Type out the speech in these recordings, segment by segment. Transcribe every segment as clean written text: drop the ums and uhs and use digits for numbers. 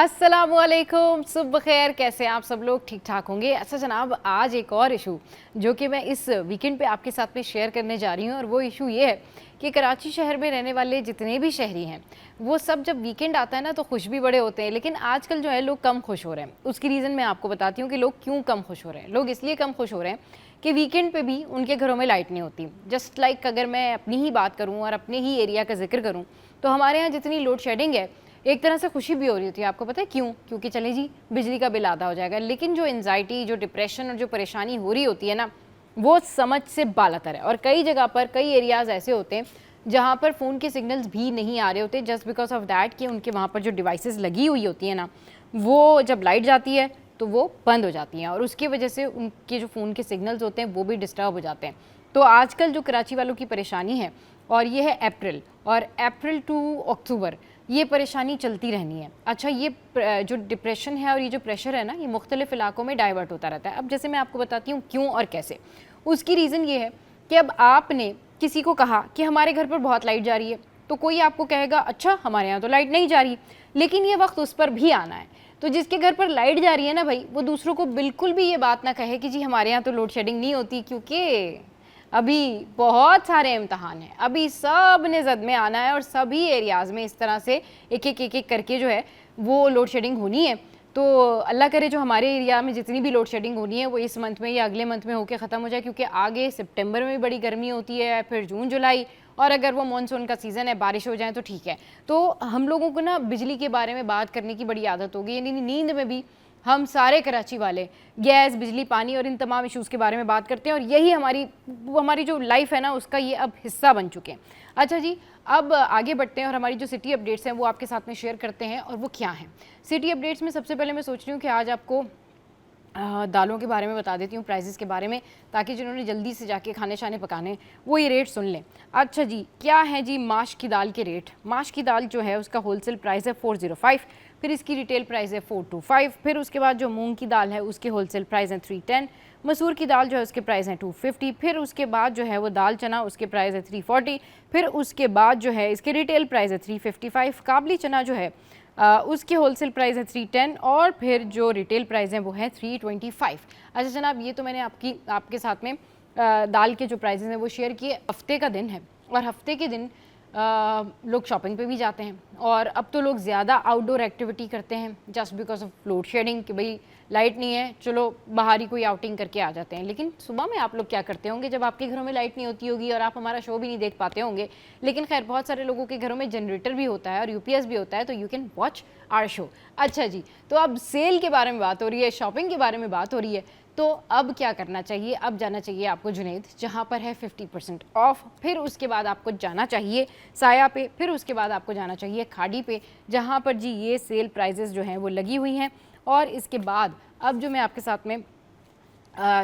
अस्सलामुअलैकुम, सुबह खैर। कैसे हैं आप सब लोग? ठीक ठाक होंगे। अच्छा जनाब, आज एक और इशू जो कि मैं इस वीकेंड पे आपके साथ में शेयर करने जा रही हूँ, और वो इशू ये है कि कराची शहर में रहने वाले जितने भी शहरी हैं वो सब जब वीकेंड आता है ना तो खुश भी बड़े होते हैं, लेकिन आजकल जो है लोग कम खुश हो रहे हैं। उसकी रीज़न मैं आपको बताती हूँ कि लोग क्यों कम खुश हो रहे हैं। लोग इसलिए कम खुश हो रहे हैं कि वीकेंड पे भी उनके घरों में लाइट नहीं होती। जस्ट लाइक अगर मैं अपनी ही बात करूँ और अपने ही एरिया का जिक्र करूँ तो हमारे यहाँ जितनी लोड शेडिंग है, एक तरह से खुशी भी हो रही होती है। आपको पता है क्यों? क्योंकि चले जी बिजली का बिल आधा हो जाएगा, लेकिन जो एंजाइटी, जो डिप्रेशन और जो परेशानी हो रही होती है ना, वो समझ से बालातर है। और कई जगह पर, कई एरियाज़ ऐसे होते हैं जहाँ पर फ़ोन के सिग्नल्स भी नहीं आ रहे होते, जस्ट बिकॉज ऑफ दैट कि उनके वहाँ पर जो डिवाइसेस लगी हुई होती है ना, वो जब लाइट जाती है तो वो बंद हो जाती हैं, और उसकी वजह से उनके जो फ़ोन के सिग्नल्स होते हैं वो भी डिस्टर्ब हो जाते हैं। तो आजकल जो कराची वालों की परेशानी है, और ये है अप्रैल, और अप्रैल टू अक्टूबर ये परेशानी चलती रहनी है। अच्छा, ये जो डिप्रेशन है और ये जो प्रेशर है ना, ये मुख्तलिफ इलाकों में डाइवर्ट होता रहता है। अब जैसे मैं आपको बताती हूँ क्यों और कैसे। उसकी रीज़न ये है कि अब आपने किसी को कहा कि हमारे घर पर बहुत लाइट जा रही है, तो कोई आपको कहेगा अच्छा हमारे यहाँ तो लाइट नहीं जा रही, लेकिन ये वक्त उस पर भी आना है। तो जिसके घर पर लाइट जा रही है ना भाई, वो दूसरों को बिल्कुल भी ये बात ना कहे कि जी हमारे यहाँ तो लोड शेडिंग नहीं होती, क्योंकि अभी बहुत सारे इम्तहान हैं, अभी सब ने जद में आना है, और सभी एरियाज़ में इस तरह से एक एक करके जो है वो लोड शेडिंग होनी है। तो अल्लाह करे जो हमारे एरिया में जितनी भी लोड शेडिंग होनी है वो इस मंथ में या अगले मंथ में होकर ख़त्म हो जाए, क्योंकि आगे सितंबर में बड़ी गर्मी होती है, फिर जून जुलाई, और अगर वो मानसून का सीज़न है, बारिश हो जाए तो ठीक है। तो हम लोगों को ना बिजली के बारे में बात करने की बड़ी आदत होगी, यानी नींद में भी हम सारे कराची वाले गैस, बिजली, पानी और इन तमाम इश्यूज़ के बारे में बात करते हैं, और यही हमारी जो लाइफ है ना उसका ये अब हिस्सा बन चुके हैं। अच्छा जी, अब आगे बढ़ते हैं और हमारी जो सिटी अपडेट्स हैं वो आपके साथ में शेयर करते हैं। और वो क्या हैं सिटी अपडेट्स में? सबसे पहले मैं सोच रही हूँ कि आज आपको दालों के बारे में बता देती हूँ, प्राइसेस के बारे में, ताकि जिन्होंने जल्दी से जाके खाने शाने पकाने वो ये रेट सुन लें। अच्छा जी, क्या है जी माश की दाल के रेट? माश की दाल जो है उसका होलसेल प्राइस है 405, फिर इसकी रिटेल प्राइस है 425, फिर उसके बाद जो मूंग की दाल है उसके होलसेल प्राइस है 310, मसूर की दाल जो है उसके प्राइस है 250, फिर उसके बाद जो है वो दाल चना उसके प्राइस है 340, फिर उसके बाद जो है इसके रिटेल प्राइस है 355, काबली चना जो है उसके होलसेल प्राइस है 310, और फिर जो रिटेल प्राइस है वो है 325। अच्छा जनाब, ये तो मैंने आपके साथ में दाल के जो प्राइसेस हैं वो शेयर किए। हफ्ते का दिन है, और हफ्ते के दिन लोग शॉपिंग पे भी जाते हैं, और अब तो लोग ज़्यादा आउटडोर एक्टिविटी करते हैं just because of load shedding, कि भाई लाइट नहीं है, चलो बाहर ही कोई आउटिंग करके आ जाते हैं। लेकिन सुबह में आप लोग क्या करते होंगे जब आपके घरों में लाइट नहीं होती होगी और आप हमारा शो भी नहीं देख पाते होंगे? लेकिन खैर, बहुत सारे लोगों के घरों में जनरेटर भी होता है और यूपीएस भी होता है, तो you can watch our show. अच्छा जी, तो अब सेल के बारे में बात हो रही है, शॉपिंग के बारे में बात हो रही है, तो अब क्या करना चाहिए? अब जाना चाहिए आपको जुनैद, जहाँ पर है 50% ऑफ। फिर उसके बाद आपको जाना चाहिए साया पे, फिर उसके बाद आपको जाना चाहिए खाड़ी पे, जहाँ पर जी ये सेल प्राइजेस जो हैं वो लगी हुई हैं। और इसके बाद अब जो मैं आपके साथ में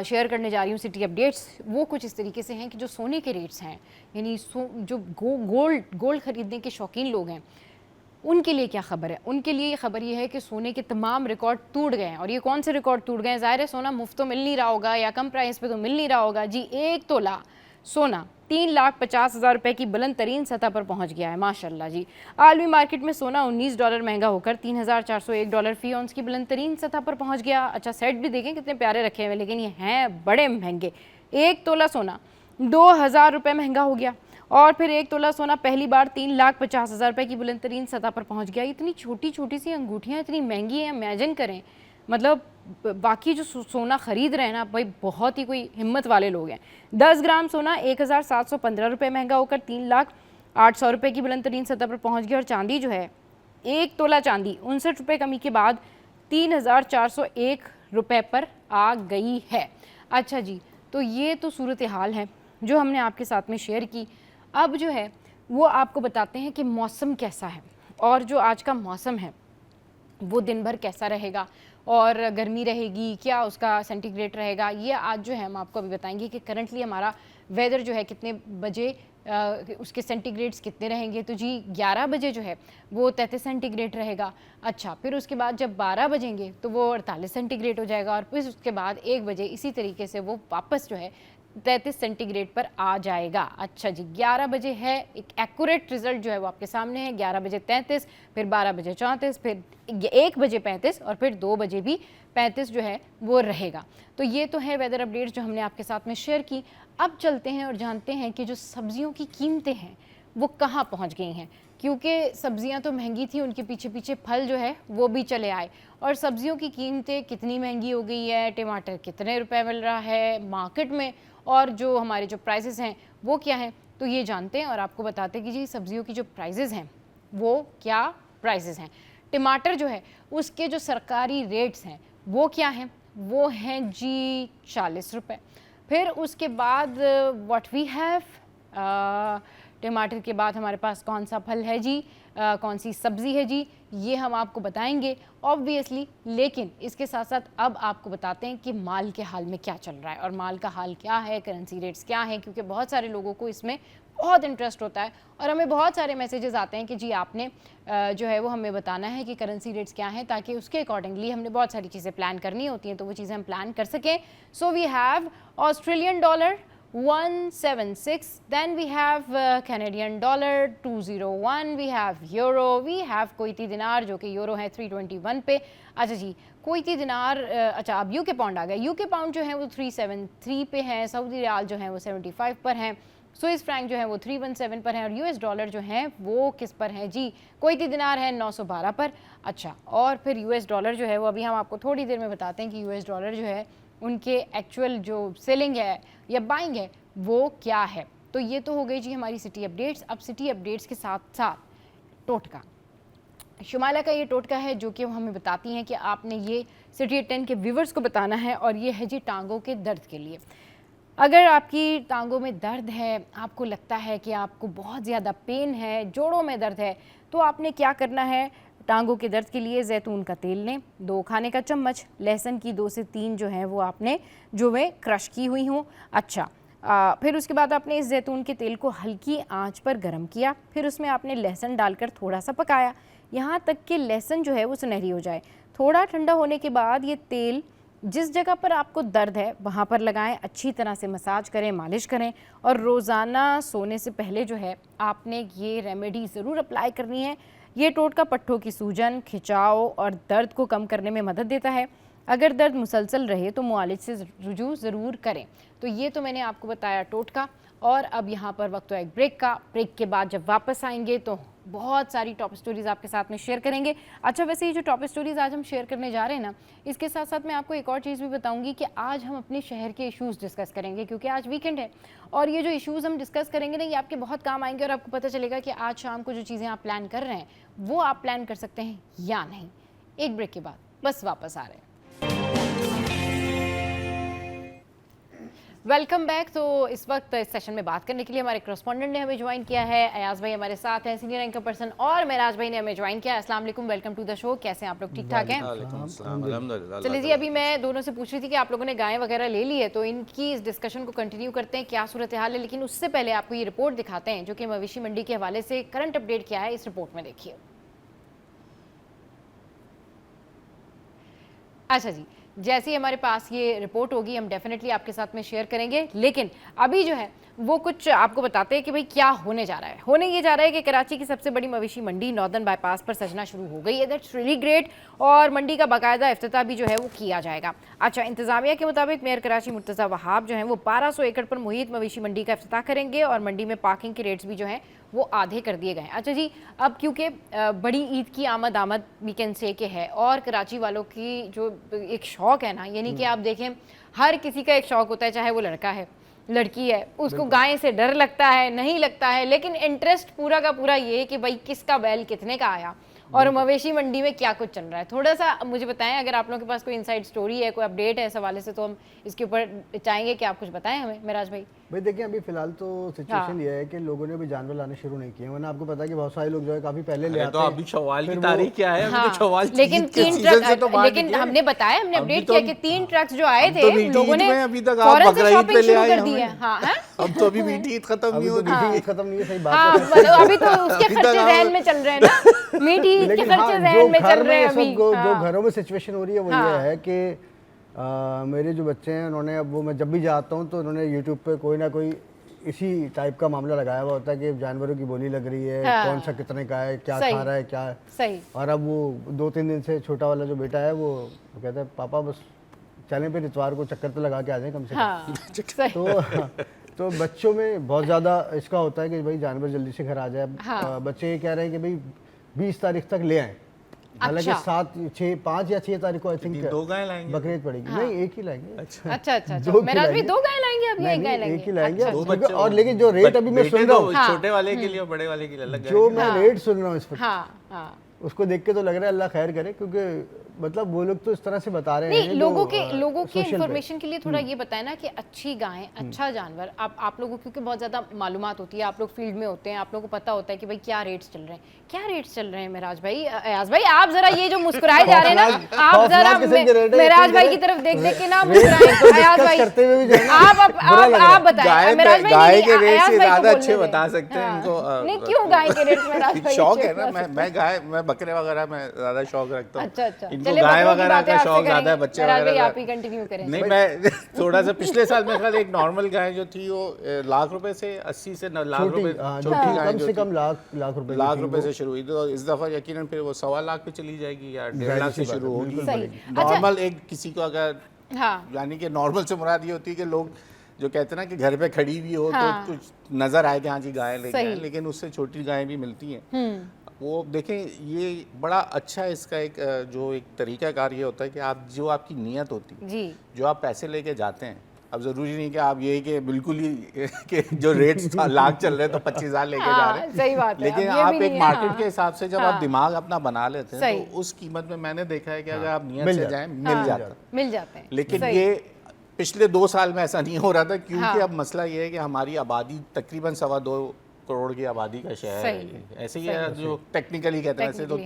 शेयर करने जा रही हूँ सिटी अपडेट्स, वो कुछ इस तरीके से हैं कि जो सोने के रेट्स हैं, यानी जो गोल्ड ख़रीदने के शौकीन लोग हैं उनके लिए क्या खबर है? उनके लिए ये खबर ये है कि सोने के तमाम रिकॉर्ड टूट गए हैं। और ये कौन से रिकॉर्ड टूट गए हैं? ज़ाहिर है सोना मुफ्त तो मिल नहीं रहा होगा, या कम प्राइस पे तो मिल नहीं रहा होगा जी। 1 तोला सोना 3,50,000 रुपये की बुलंद तरीन सतह पर पहुंच गया है, माशाल्लाह जी। आलमी मार्केट में सोना $19 महंगा होकर $3,401 फी ऑन्स की बुलंद तरीन सतह पर पहुंच गया। अच्छा, सेट भी देखें कितने प्यारे रखे हुए, लेकिन ये हैं बड़े महंगे। 1 तोला सोना 2,000 रुपये महंगा हो गया, और फिर 1 तोला सोना पहली बार 3,50,000 रुपये की बुलंद तरीन सतह पर पहुंच गया। इतनी छोटी छोटी सी अंगूठियाँ इतनी महंगी हैं, इमेजिन करें। मतलब बाकी जो सोना ख़रीद रहे हैं ना भाई, बहुत ही कोई हिम्मत वाले लोग हैं। 10 ग्राम सोना 1,715 रुपये महंगा होकर 3,08,000 रुपये की बुलंद तरीन सतह पर पहुँच गया। और चांदी जो है 1 तोला चांदी 59 रुपये कमी के बाद 3,401 रुपये पर आ गई है। अच्छा जी, तो ये तो सूरत हाल है जो हमने आपके साथ में शेयर की। अब जो है वो आपको बताते हैं कि मौसम कैसा है, और जो आज का मौसम है वो दिन भर कैसा रहेगा, और गर्मी रहेगी क्या, उसका सेंटीग्रेड रहेगा, ये आज जो है हम आपको अभी बताएंगे कि करंटली हमारा वेदर जो है कितने बजे उसके सेंटीग्रेड्स कितने रहेंगे। तो जी 11 बजे जो है वो 33 सेंटीग्रेड रहेगा। अच्छा, फिर उसके बाद जब 12 बजेंगे तो वो 48 सेंटीग्रेड हो जाएगा, और फिर उसके बाद 1 बजे इसी तरीके से वो वापस जो है 33 सेंटीग्रेड पर आ जाएगा। अच्छा जी, 11 बजे है, एक एक्यूरेट रिजल्ट जो है वो आपके सामने है। 11 बजे 33, फिर 12 बजे 34, फिर 1 बजे 35 और फिर 2 बजे भी 35 जो है वो रहेगा। तो ये तो है वेदर अपडेट्स जो हमने आपके साथ में शेयर की। अब चलते हैं और जानते हैं कि जो सब्जियों की कीमतें हैं वो कहाँ पहुँच गई हैं, क्योंकि सब्जियां तो महंगी थी, उनके पीछे पीछे फल जो है वो भी चले आए। और सब्जियों की कीमतें कितनी महंगी हो गई है, टमाटर कितने रुपए मिल रहा है मार्केट में, और जो हमारे जो प्राइसेस हैं वो क्या हैं, तो ये जानते हैं और आपको बताते हैं कि जी सब्जियों की जो प्राइसेस हैं वो क्या प्राइसेस हैं। टमाटर जो है उसके जो सरकारी रेट्स हैं वो क्या हैं, वो हैं जी 40 रुपये। फिर उसके बाद व्हाट वी हैव, टमाटर के बाद हमारे पास कौन सा फल है जी, कौन सी सब्ज़ी है जी, ये हम आपको बताएंगे ऑब्वियसली। लेकिन इसके साथ साथ अब आपको बताते हैं कि माल के हाल में क्या चल रहा है और माल का हाल क्या है, करेंसी रेट्स क्या हैं, क्योंकि बहुत सारे लोगों को इसमें बहुत इंटरेस्ट होता है और हमें बहुत सारे मैसेजेस आते हैं कि जी आपने जो है वो हमें बताना है कि करेंसी रेट्स क्या हैं, ताकि उसके अकॉर्डिंगली हमने बहुत सारी चीज़ें प्लान करनी होती हैं, तो वो चीज़ें हम प्लान कर सकें। So we have Australian dollar 176, then we have Canadian dollar 201, we have euro, we have कोईती दिनार जो कि यूरो है 321 पे। अच्छा जी, कोईती दिनार, अच्छा अब यूके पाउंड आ गया, यूके पाउंड जो है वो 373 पे है, सऊदी रियाल जो है वो 75 पर है, स्विस फ्रैंक जो है वो 317 पर है और यूएस डॉलर जो है वो किस पर है जी, कोईती दिनार है 912 पर। अच्छा, और फिर यूएस डॉलर जो है वो अभी हम आपको थोड़ी देर में बताते हैं कि यूएस डॉलर जो है उनके एक्चुअल जो सेलिंग है या बाइंग है वो क्या है। तो ये तो हो गई जी हमारी सिटी अपडेट्स। अब सिटी अपडेट्स के साथ साथ टोटका, शुमाला का ये टोटका है जो कि वो हमें बताती हैं कि आपने ये सिटी 10 के व्यूवर्स को बताना है, और ये है जी टांगों के दर्द के लिए। अगर आपकी टांगों में दर्द है, आपको लगता है कि आपको बहुत ज़्यादा पेन है, जोड़ों में दर्द है, तो आपने क्या करना है, टांगों के दर्द के लिए जैतून का तेल लें 2 खाने का चम्मच, लहसुन की 2 से 3 जो है वो आपने जो वे क्रश की हुई हों। अच्छा, फिर उसके बाद आपने इस जैतून के तेल को हल्की आंच पर गर्म किया, फिर उसमें आपने लहसुन डालकर थोड़ा सा पकाया, यहाँ तक कि लहसुन जो है वो सुनहरी हो जाए। थोड़ा ठंडा होने के बाद ये तेल जिस जगह पर आपको दर्द है वहाँ पर लगाएं, अच्छी तरह से मसाज करें, मालिश करें, और रोज़ाना सोने से पहले जो है आपने ये रेमेडी ज़रूर अप्लाई करनी है। ये टोटका पट्ठों की सूजन, खिंचाव और दर्द को कम करने में मदद देता है। अगर दर्द मुसलसल रहे तो मुआलिज से रुजू ज़रूर करें। तो ये तो मैंने आपको बताया टोटका, और अब यहाँ पर वक्त है एक ब्रेक का। ब्रेक के बाद जब वापस आएंगे तो बहुत सारी टॉप स्टोरीज़ आपके साथ में शेयर करेंगे। अच्छा, वैसे ये जो टॉप स्टोरीज़ आज हम शेयर करने जा रहे हैं ना, इसके साथ साथ मैं आपको एक और चीज़ भी बताऊंगी कि आज हम अपने शहर के इश्यूज़ डिस्कस करेंगे, क्योंकि आज वीकेंड है और ये जो इश्यूज़ हम डिस्कस करेंगे ना, ये आपके बहुत काम आएंगे और आपको पता चलेगा कि आज शाम को जो चीज़ें आप प्लान कर रहे हैं वो आप प्लान कर सकते हैं या नहीं। एक ब्रेक के बाद बस वापस आ रहे हैं। Welcome back. तो इस वक्त इस सेशन में बात करने के लिए हमारे करस्पॉन्डेंट ने हमें ज्वाइन किया है। अयाज भाई हमारे साथ हैं, सीनियर एंकर पर्सन, और मेराज भाई ने हमें ज्वाइन किया है। अस्सलाम वालेकुम, वेलकम टू द शो। कैसे हैं आप लोग, ठीक ठाक हैं? चलिए जी, अभी मैं दोनों से पूछ रही थी कि आप लोगों ने गायें वगैरह ले ली है, तो इनकी इस डिस्कशन को कंटिन्यू करते हैं, क्या सूरत हाल है। लेकिन उससे पहले आपको ये रिपोर्ट दिखाते हैं जो कि मवेशी मंडी के हवाले से करंट अपडेट किया है। इस रिपोर्ट में देखिए। अच्छा जी, जैसे ही हमारे पास ये रिपोर्ट होगी हम डेफिनेटली आपके साथ में शेयर करेंगे, लेकिन अभी जो है वो कुछ आपको बताते हैं कि भाई क्या होने जा रहा है। होने ये जा रहा है कि कराची की सबसे बड़ी मवेशी मंडी नॉर्दर्न बाईपास पर सजना शुरू हो गई है। दैट्स रियली ग्रेट, और मंडी का बाकायदा इफ्तिताह भी जो है वो किया जाएगा। अच्छा, इंतजामिया के मुताबिक मेयर कराची मुर्तज़ा वहाब जो है वो 1200 एकड़ पर मुहित मवेशी मंडी का इफ्तिताह करेंगे, और मंडी में पार्किंग के रेट्स भी जो है वो आधे कर दिए गए। अच्छा जी, अब क्योंकि बड़ी ईद की आमद वी कैन से के है, और कराची वालों की जो एक शौक़ है ना, यानी कि आप देखें हर किसी का एक शौक़ होता है, चाहे वो लड़का है लड़की है, उसको गाय से डर लगता है नहीं लगता है, लेकिन इंटरेस्ट पूरा का पूरा ये है कि भाई किसका बैल कितने का आया और मवेशी मंडी में क्या कुछ चल रहा है। थोड़ा सा मुझे बताएं, अगर आप लोगों के पास कोई इनसाइड स्टोरी है, कोई अपडेट है इस हवाले से, तो हम इसके ऊपर चाहेंगे कि आप कुछ बताएं हमें। मेराज भाई देखिए, अभी फिलहाल तो सिचुएशन ये है कि लोगों ने भी जानवर लाने शुरू नहीं किए, वरना आपको पता है कि बहुत सारे लोग जो है काफी पहले ले आते हैं। तो अभी शवाल की तारीख क्या है? अभी तो शवाल लेकिन 3 ट्रक, लेकिन हमने बताया, हमने अपडेट किया कि 3 ट्रक्स जो आए थे लोगों ने अभी तक आप बकरीद पे ले आए हैं। हाँ, अब तो अभी मीठी ईद खत्म नहीं होती, खत्म नहीं है, सही बात है। अभी तो उसके खर्चे जहन में चल रहे हैं ना, मीठी ईद के खर्चे जहन में चल रहे हैं अभी। जो घरों में सिचुएशन हो रही है वो ये है कि मेरे जो बच्चे हैं उन्होंने, अब वो मैं जब भी जाता हूँ तो उन्होंने यूट्यूब पे कोई ना कोई इसी टाइप का मामला लगाया हुआ होता है कि जानवरों की बोली लग रही है, हाँ। कौन सा कितने का है, क्या सही। खा रहा है, क्या है। सही। और अब वो 2-3 दिन से छोटा वाला जो बेटा है वो कहता है पापा बस चलें पे इतवार को चक्कर तो लगा के आ जाए कम से कम। हाँ सही। तो बच्चों में बहुत ज़्यादा इसका होता है कि भाई जानवर जल्दी से घर आ जाए। हाँ। बच्चे ये कह रहे हैं कि भाई 20 तारीख तक ले आए, हालांकि अच्छा। 5 या 6 तारीख को आई थिंक 2 गाय लाएंगे। बकरीद पड़ेगी। नहीं, एक ही लाएंगे। अच्छा अच्छा दो मेरा भी खिलाएंगे। 2 गाय लाएंगे, अब नहीं, एक गाय नहीं, लाएंगे। एक ही लाएंगे। अच्छा, दो क्योंकि- बच्चे और लेकिन जो रेट अभी मैं सुन रहा हूँ, हाँ। छोटे वाले के लिए और बड़े वाले के लिए अलग जो गाय। मैं रेट सुन रहा हूँ इस पर, हाँ हाँ। उसको देख के तो लग रहा है अल्लाह खैर करे, क्योंकि मतलब वो लोग तो इस तरह से बता रहे हैं नहीं, लोगों के सोशल पे। इंफॉर्मेशन के लिए थोड़ा ये बताएं ना कि अच्छी गाय, अच्छा जानवर, आप लोगों को क्योंकि बहुत ज़्यादा मालूमात होती है, आप लोग फील्ड में होते हैं, आप लोगों को पता होता है कि भाई क्या रेट्स चल रहे हैं, क्या रेट्स चल रहे हैं। मेराज भाई, अयाज भाई, आप जरा ये जो मुस्कुराए जा रहे हैं ना, आप जरा मेराज भाई की तरफ देख देख के ना मुस्कुराए। अयाज भाई करते हुए भी जो है ना, आप बताएं। मेराज भाई गाय के रेट अयाज से भाई को ज्यादा बोलने अच्छे दें। बता सकते हैं हाँ। इनको। नहीं, क्यों गाय के रेट मेराज भाई शौक अच्छे है ना, बता मैं बकरे वगैरह में ज्यादा शौक रखता हूँ। अच्छा। इनको चलिए, गाय बकरों की वगैरह बातें का आपसे शौक ज्यादा है, करेंगे। बच्चे मेराज भाई, वगैरह आप ही कंटिन्यू करें। नहीं, मैं थोड़ा सा पिछले साल मेरे ख्याल एक नॉर्मल गाय जो थी वो लाख रुपए से 80 से 9 लाख रुपए, छोटी गाय कम जो से थी, कम लाख रुपए लाख रुपए से शुरू हुई। तो इस दफा यकीनन फिर वो 1.25 लाख पे चली जाएगी या 1.5 लाख से शुरू होगी। सही। नॉर्मल एक किसी को अगर, हाँ यानी कि नॉर्मल से मुराद ये होती है कि लोग जो कहते हैं ना कि घर पे खड़ी भी हो तो कुछ नजर आए कि हाँ जी गाय लेके आए, लेकिन उससे छोटी गायें भी मिलती हैं। वो देखें, ये बड़ा अच्छा इसका एक जो एक तरीकाकार ये होता है कि आप जो आपकी नीयत होती है जी, जो आप पैसे लेके जाते हैं, अब ज़रूरी नहीं कि आप ये कि बिल्कुल ही कि जो रेट लाख चल रहे हैं तो 25,000 लेके जा रहे हैं। सही बात है। लेकिन अब ये आप भी एक नहीं है, मार्केट हाँ। के हिसाब से जब आप दिमाग अपना बना लेते हैं तो उस कीमत में मैंने देखा है कि अगर आप नियत से जाएं मिल जाता है। लेकिन ये पिछले 2 साल में ऐसा नहीं हो रहा था, क्योंकि अब मसला ये है कि हमारी आबादी तकरीबन 2.25 करोड़ की आबादी का शहर है। ऐसे ही है जो टेक्निकली कहते हैं, ऐसे तो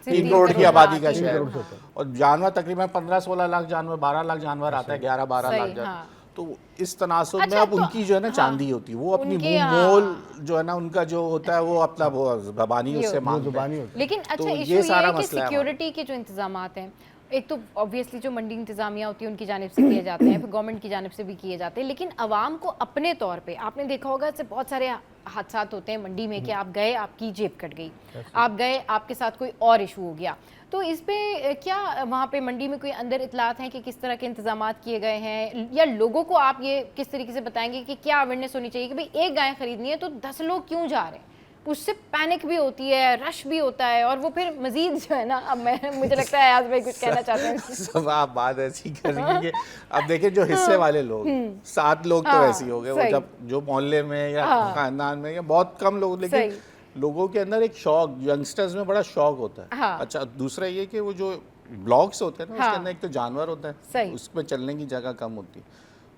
3 करोड़ की आबादी का शहर, और जानवर तकरीबन 15-16 लाख जानवर, 12 लाख जानवर आता है, 11-12 लाख जानवर। तो इस तनासुब में अब उनकी जो है ना चांदी होती है, वो अपनी मोल जो है ना उनका जो होता है वो अपना वो ज़बानी उससे मांगते हैं। लेकिन अच्छा, इशू ये है कि सिक्योरिटी के जो इंतजामात हैं, एक तो ऑब्वियसली जो मंडी इंतजामिया होती है उनकी जानिब से किए जाते हैं, फिर गवर्नमेंट की जानिब से भी किए जाते हैं, लेकिन आवाम को अपने तौर पे, आपने देखा होगा ऐसे बहुत सारे हादसा होते हैं मंडी में कि आप गए, आपकी जेब कट गई, आप गए, आपके साथ कोई और इशू हो गया। तो इस पे क्या वहाँ पे मंडी में कोई अंदर इतलात हैं कि किस तरह के इंतजामात किए गए हैं, या लोगों को आप ये किस तरीके से बताएंगे कि क्या अवेयरनेस होनी चाहिए कि भाई एक गाय खरीदनी है तो 10 लोग क्यों जा रहे हैं? उससे पैनिक भी होती है, रश भी होता है, और वो फिर मजीद जो है ना, अब मुझे लगता है आज भाई कुछ कहना चाहते हैं। सब आप बात ऐसी कर रही हैं कि अब देखिए जो हिस्से वाले लोग 7 लोग तो ऐसे ही हो गए, वो जब जो मोहल्ले में या खानदान में या बहुत कम लोग, लेकिन लोगों के अंदर एक शौक, यंगस्टर्स में बड़ा शौक होता है। अच्छा, दूसरा ये कि वो जो ब्लॉक्स होते हैं ना, उसके अंदर एक तो जानवर होता है, उसमें चलने की जगह कम होती है,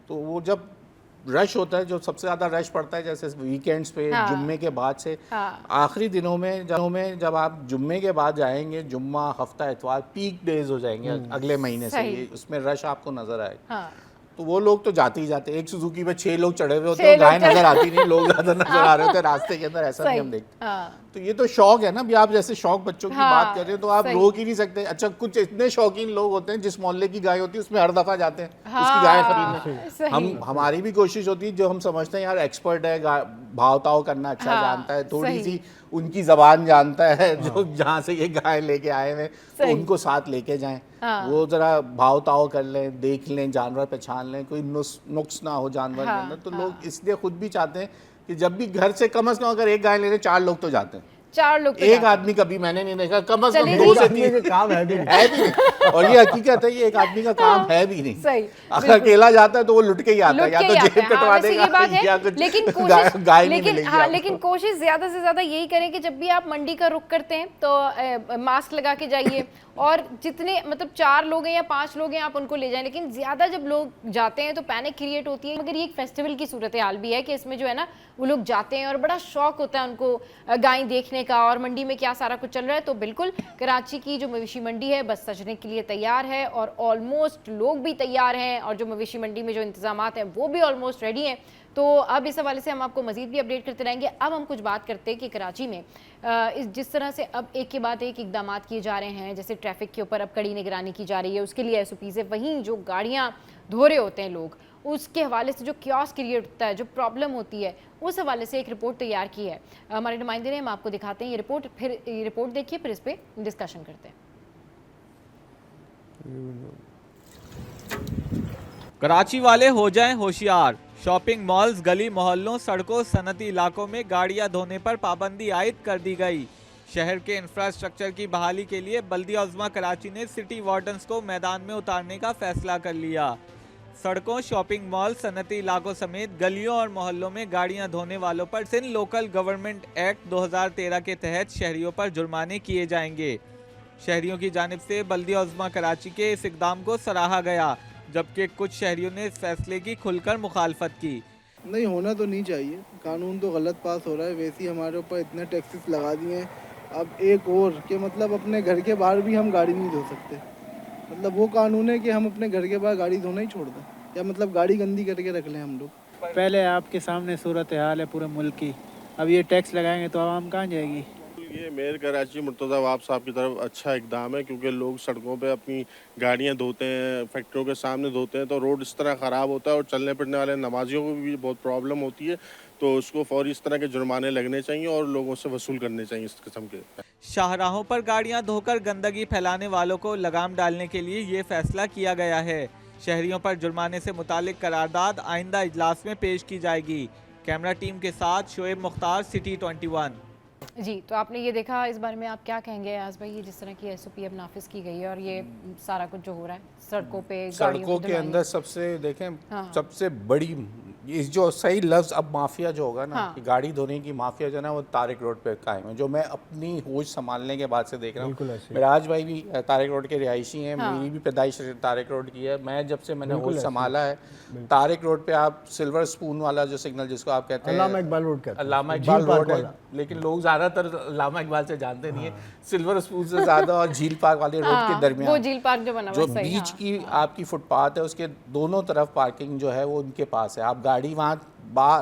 तो वो जब रश होता है, जो सबसे ज़्यादा रश पड़ता है जैसे वीकेंड्स पे, जुम्मे के बाद से आखिरी दिनों में जब आप जुम्मे के बाद जाएंगे, जुम्मा, हफ्ता, इतवार पीक डेज हो जाएंगे अगले महीने से, ये उसमें रश आपको नजर आएगा। तो वो लोग तो जाते ही जाते, एक सुजुकी पे 6 लोग चढ़े हुए होते हैं, गाय नजर आती नहीं, लोग ज्यादा नजर आ रहे होते हैं रास्ते के अंदर, ऐसा नहीं हम देखते। तो ये तो शौक है ना, भी आप जैसे शौक बच्चों की बात कर रहे हैं तो आप रोक ही नहीं सकते। अच्छा, कुछ इतने शौकीन लोग होते हैं जिस मोहल्ले की गाय होती है उसमें हर दफा जाते हैं उसकी गाय खरीदने। हमारी भी कोशिश होती है, जो हम समझते हैं यार एक्सपर्ट है, भाव ताव करना अच्छा जानता है, थोड़ी सी उनकी जबान जानता है, जो जहाँ से ये गाय लेके आए हैं तो उनको साथ लेके जाएं, वो जरा भाव ताव कर लें, देख लें, जानवर पहचान लें, कोई नुक्स ना हो जानवर के अंदर। तो लोग इसलिए खुद भी चाहते हैं कि जब भी घर से कम से कम अगर एक गाय लेने 4 लोग तो जाते हैं, 4 लोग तो एक आदमी कभी मैंने नहीं देखा, कम से कम 2 से 3 काम है भी नहीं। और ये हकीकत है, ये एक आदमी का काम है भी नहीं। सही, अगर अकेला जाता है तो वो लुट के ही आता है, या तो जेब कटवा देगा या कुछ, लेकिन कोशिश ज्यादा से ज्यादा यही करें कि जब भी आप मंडी का रुख करते हैं तो मास्क लगा के जाइए, और जितने मतलब 4 लोग हैं या 5 लोग हैं आप उनको ले जाएं, लेकिन ज़्यादा जब लोग जाते हैं तो पैनिक क्रिएट होती है। मगर ये एक फेस्टिवल की सूरत हाल भी है कि इसमें जो है ना वो लोग जाते हैं और बड़ा शौक होता है उनको गाय देखने का, और मंडी में क्या सारा कुछ चल रहा है। तो बिल्कुल कराची की जो मवेशी मंडी है बस सजने के लिए लिए तैयार है और ऑलमोस्ट लोग भी तैयार हैं और जो मवेशी मंडी में जो इंतजामात हैं वो भी ऑलमोस्ट रेडी हैं। तो अब इस हवाले से हम आपको मजीद भी अपडेट करते रहेंगे। अब हम कुछ बात करते हैं कि कराची में जिस तरह से अब एक के बाद एक इकदाम किए जा रहे हैं, जैसे ट्रैफिक के ऊपर अब कड़ी निगरानी की जा रही है, उसके लिए SOPs है, वहीं जो गाड़ियाँ धो रहे होते हैं लोग, उसके हवाले से जो क्योस क्रिएट होता है, जो प्रॉब्लम होती है, उस हवाले से एक रिपोर्ट तैयार की है हमारे नुमाइंदे ने। हम आपको दिखाते हैं ये रिपोर्ट, फिर ये रिपोर्ट देखिए, फिर इस पर डिस्कशन करते हैं। कराची वाले हो जाएं होशियार, शॉपिंग मॉल्स, गली मोहल्लों, सड़कों, सनती इलाकों में गाड़ियां धोने पर पाबंदी आयद कर दी गई। शहर के इंफ्रास्ट्रक्चर की बहाली के लिए बल्दिया उज़्मा कराची ने सिटी वार्डन्स को मैदान में उतारने का फैसला कर लिया। सड़कों, शॉपिंग मॉल, सनती इलाकों समेत गलियों और मोहल्लों में गाड़ियां धोने वालों पर सिंध लोकल गवर्नमेंट एक्ट 2013 के तहत शहरियों पर जुर्माने किए जाएंगे। शहरियों की जानिब से बल्दिया उज़्मा कराची के इस इक़दाम को सराहा गया, जबकि कुछ शहरियों ने इस फैसले की खुलकर मुखालफत की। नहीं, होना तो नहीं चाहिए, कानून तो गलत पास हो रहा है। वैसे ही हमारे ऊपर इतने टैक्सेस लगा दिए हैं, अब एक और कि मतलब अपने घर के बाहर भी हम गाड़ी नहीं धो सकते। मतलब वो कानून है कि हम अपने घर के बाहर गाड़ी धोना ही छोड़ दें, या मतलब गाड़ी गंदी करके रख लें हम लोग। पहले आपके सामने सूरत हाल है पूरे मुल्क की, अब ये टैक्स लगाएंगे तो आवाम कहाँ जाएगी। ये मेयर कराची मुर्तज़ा वाब साहब की तरफ अच्छा इकदाम है, क्योंकि लोग सड़कों पे अपनी गाड़ियां धोते हैं, फैक्ट्रियों के सामने धोते हैं, तो रोड इस तरह ख़राब होता है और चलने फिरने वाले नमाजियों को भी बहुत प्रॉब्लम होती है। तो उसको फौरी इस तरह के जुर्माने लगने चाहिए और लोगों से वसूल करने चाहिए इस किस्म के। शाहराहों पर गाड़ियां धोकर गंदगी फैलाने वालों को लगाम डालने के लिए ये फैसला किया गया है। शहरियों पर जुर्माने से मुतालिक करारदाद आइंदा इजलास में पेश की जाएगी। कैमरा टीम के साथ शोएब मुख्तार, सिटी 21। जी, तो आपने ये देखा, इस बारे में आप क्या कहेंगे आज भाई, ये जिस तरह की SOP अब नाफिज की गई है और ये सारा कुछ जो हो रहा है सड़कों पे, सड़कों के अंदर सबसे देखें, हाँ। सबसे बड़ी इस जो सही लफ्ज़ अब माफिया जो होगा ना, हाँ। कि गाड़ी धोने की माफिया जो है ना, वो तारिक रोड पे कायम है, जो मैं अपनी होश संभालने के बाद से देख रहा हूँ। मिराज भाई भी तारिक रोड के रिहायशी हैं, हाँ। मेरी भी पैदाइश तारिक रोड की है। मैं जब से मैंने होश संभाला है, तारिक रोड पे आप सिल्वर स्पून वाला जो सिग्नल जिसको आप कहते हैं, अल्लामा इकबाल रोड कहते हैं, अल्लामा इकबाल रोड है, लेकिन लोग ज़्यादातर अल्लामा इकबाल से जानते नहीं है। सिल्वर स्पून से ज़्यादा और झील पार्क वाले रोड के दरमियान, वो झील पार्क जो बना हुआ जो है, सही, बीच हाँ। की आपकी फुटपाथ है, उसके दोनों तरफ पार्किंग जो है वो उनके पास है। आप गाड़ी वहाँ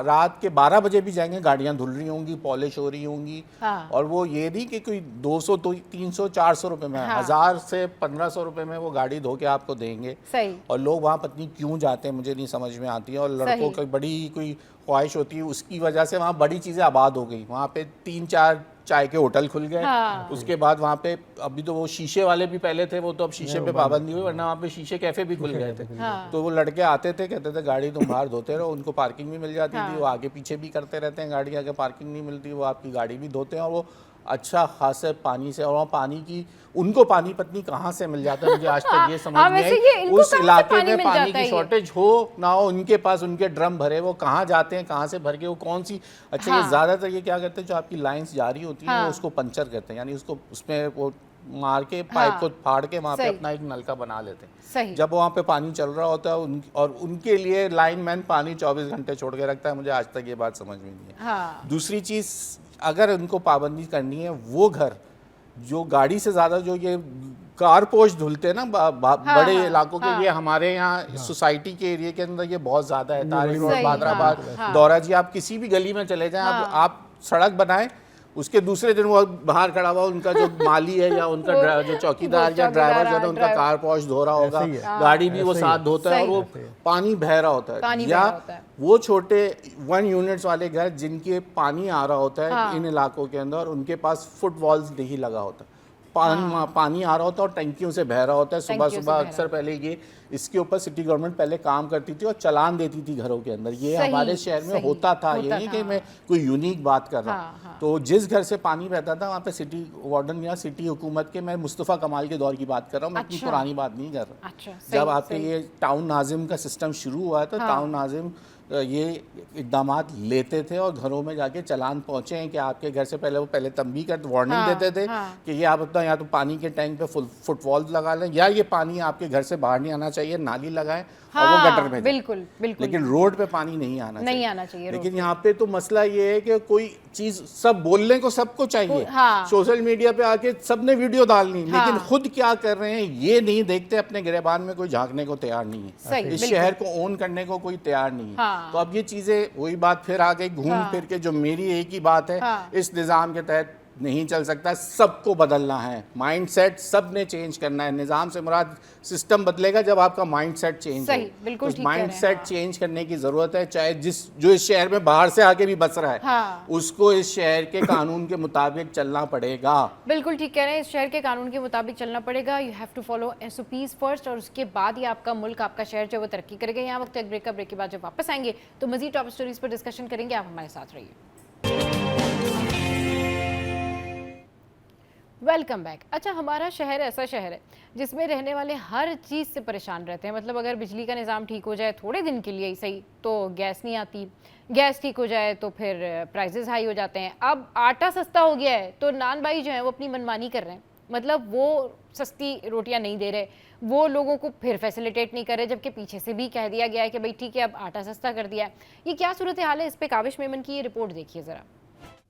रात के 12 बजे भी जाएंगे, गाड़ियाँ धुल रही होंगी, पॉलिश हो रही होंगी, हाँ। और वो ये नहीं कि कोई 200 300 400 रुपए में, हाँ। 1000 से 1500 रुपए में वो गाड़ी धो के आपको देंगे। सही। और लोग वहाँ पत्नी क्यों जाते हैं मुझे नहीं समझ में आती है। और लड़कों की बड़ी कोई ख्वाहिश होती है, उसकी वजह से वहाँ बड़ी चीज़ें आबाद हो गई। वहाँ पे 3-4 चाय के होटल खुल गए। हाँ। उसके बाद वहाँ पे अभी तो वो शीशे वाले भी पहले थे, वो तो अब शीशे पे पाबंदी हुई, वरना वहाँ पे शीशे कैफे भी खुल गए थे। हाँ। तो वो लड़के आते थे, कहते थे गाड़ी तुम बाहर धोते रहो, उनको पार्किंग भी मिल जाती थी। वो आगे पीछे भी करते रहते हैं गाड़ी, आगे पार्किंग नहीं मिलती, वो आपकी गाड़ी भी धोते हैं, और वो अच्छा खासा पानी से, और वहाँ पानी की उनको पानी पत्नी कहाँ से मिल जाता है मुझे आज तक ये समझ नहीं आई। उस इलाके में पानी की शॉर्टेज हो ना हो, उनके पास उनके ड्रम भरे, वो कहाँ जाते हैं, कहाँ से भर के, वो कौन सी। अच्छा, ये ज़्यादातर ये क्या करते हैं, जो आपकी लाइंस जारी होती है वो उसको पंचर करते हैं, यानी उसको उसमें वो मार के पाइप को फाड़ के वहाँ पे अपना एक नलका बना लेते हैं। जब वहाँ पे पानी चल रहा होता है और उनके लिए लाइनमैन पानी 24 घंटे छोड़ के रखता है। मुझे आज तक ये बात समझ में नहीं है। दूसरी चीज़, अगर उनको पाबंदी करनी है, वो घर जो गाड़ी से ज़्यादा जो ये कार पोश धुलते हैं ना बड़े इलाकों के, ये हमारे यहाँ सोसाइटी के एरिया के अंदर ये बहुत ज़्यादा है। तारिक रोड, बादराबाद, दौरा जी, आप किसी भी गली में चले जाएं, आप सड़क बनाएं, उसके दूसरे दिन वो बाहर खड़ा हुआ उनका जो माली है या उनका जो चौकीदार या ड्राइवर जो है उनका कार पॉश धो रहा होगा, गाड़ी भी वो साथ धोता है, और वो पानी बह रहा होता है। या वो छोटे 1 यूनिट्स वाले घर जिनके पानी आ रहा होता है इन इलाकों के अंदर, उनके पास फुट वॉल्स नहीं लगा होता, पानी आ रहा होता है और टंकियों से बह रहा होता है। सुबह सुबह अक्सर पहले ये इसके ऊपर सिटी गवर्नमेंट पहले काम करती थी और चालान देती थी घरों के अंदर। ये हमारे शहर में होता था, ये नहीं कि मैं कोई यूनिक बात कर रहा हूँ। तो जिस घर से पानी बहता था वहाँ पे सिटी वार्डन या सिटी हुकूमत के, मैं मुस्तफ़ा कमाल के दौर की बात कर रहा हूँ, मैं अपनी पुरानी बात नहीं कर रहा। जब आपके ये टाउन नाजिम का सिस्टम शुरू हुआ था, टाउन नाजिम ये इकदाम लेते थे और घरों में जाके चालान पहुंचे हैं कि आपके घर से पहले वो पहले तंबी कर वार्निंग हाँ, देते थे हाँ। कि ये आप अपना या तो पानी के टैंक पे फुटवॉल लगा लें या ये पानी आपके घर से बाहर नहीं आना चाहिए, नाली लगाएं और वो हाँ, गटर में जाए। बिल्कुल बिल्कुल लेकिन रोड पे पानी नहीं आना नहीं आना चाहिए रोड लेकिन यहाँ पे तो मसला ये है कि कोई चीज सब बोलने को सबको चाहिए, हाँ। सोशल मीडिया पे आके सबने वीडियो डालनी, हाँ। लेकिन खुद क्या कर रहे हैं ये नहीं देखते, अपने गिरेबान में कोई झांकने को तैयार नहीं है, सही, इस बिल्कुल। शहर को ओन करने को कोई तैयार नहीं है। हाँ। तो अब ये चीजें वही बात फिर आ गई घूम हाँ। फिर के, जो मेरी एक ही बात है, हाँ। इस निज़ाम के तहत नहीं चल सकता, सबको बदलना है, माइंडसेट सब ने चेंज करना है। निज़ाम से मुराद सिस्टम बदलेगा जब आपका माइंडसेट चेंज सही, बिल्कुल ठीक कह रहे हैं, माइंडसेट हाँ। चेंज करने की ज़रूरत है, चाहे जो इस शहर में बाहर से आके भी बस रहा है, हाँ। उसको इस शहर के कानून के मुताबिक चलना पड़ेगा। बिल्कुल ठीक कह रहे हैं, इस शहर के कानून के मुताबिक चलना पड़ेगा। You have to follow SOPs first, और उसके बाद ही आपका मुल्क, आपका शहर जो है वो तरक्की करेगा। यहाँ वक्त एक ब्रेक के बाद जब वापस आएंगे तो मजीद टॉप स्टोरीज पर डिस्कशन करेंगे। आप हमारे साथ रहिए। Welcome back. अच्छा, हमारा शहर ऐसा शहर है जिसमें रहने वाले हर चीज़ से परेशान रहते हैं। मतलब अगर बिजली का निज़ाम ठीक हो जाए थोड़े दिन के लिए ही सही तो गैस नहीं आती, गैस ठीक हो जाए तो फिर प्राइसेस हाई हो जाते हैं। अब आटा सस्ता हो गया है तो नान भाई जो है वो अपनी मनमानी कर रहे हैं, मतलब वो सस्ती रोटियां नहीं दे रहे, वो लोगों को फिर फैसिलिटेट नहीं कर रहे, जबकि पीछे से भी कह दिया गया है कि भाई ठीक है अब आटा सस्ता कर दिया है। ये क्या सूरत हाल है, इस पे काविश मेमन की ये रिपोर्ट देखिए ज़रा।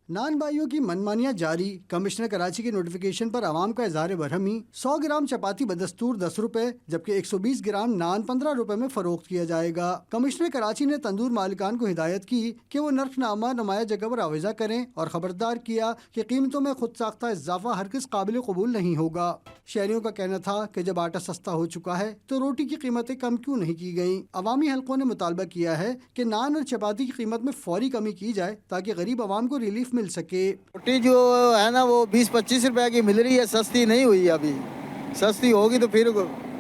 नान भाइयों की मनमानियां जारी। कमिश्नर कराची की नोटिफिकेशन पर आवाम का इजहार बरहमी। 100 ग्राम चपाती बदस्तूर 10 रुपए जबकि 120 ग्राम नान 15 रुपए में फरोख्त किया जाएगा। कमिश्नर कराची ने तंदूर मालिकान को हिदायत की कि वो नर्खनामा नुमाया जगह पर आवेजा करें और खबरदार किया कि कीमतों में खुद साख्ता इजाफा हरगिज काबिल कबूल नहीं होगा। शहरियों का कहना था कि जब आटा सस्ता हो चुका है तो रोटी की कीमतें कम क्यों नहीं की गयी। अवामी हलकों ने मुतालबा किया है कि नान और चपाती की कीमत में फौरी कमी की जाए ताकि गरीब आवाम को रिलीफ मिल सके। रोटी जो है ना वो 20-25 रुपए की मिल रही है, सस्ती नहीं हुई है अभी। सस्ती होगी तो फिर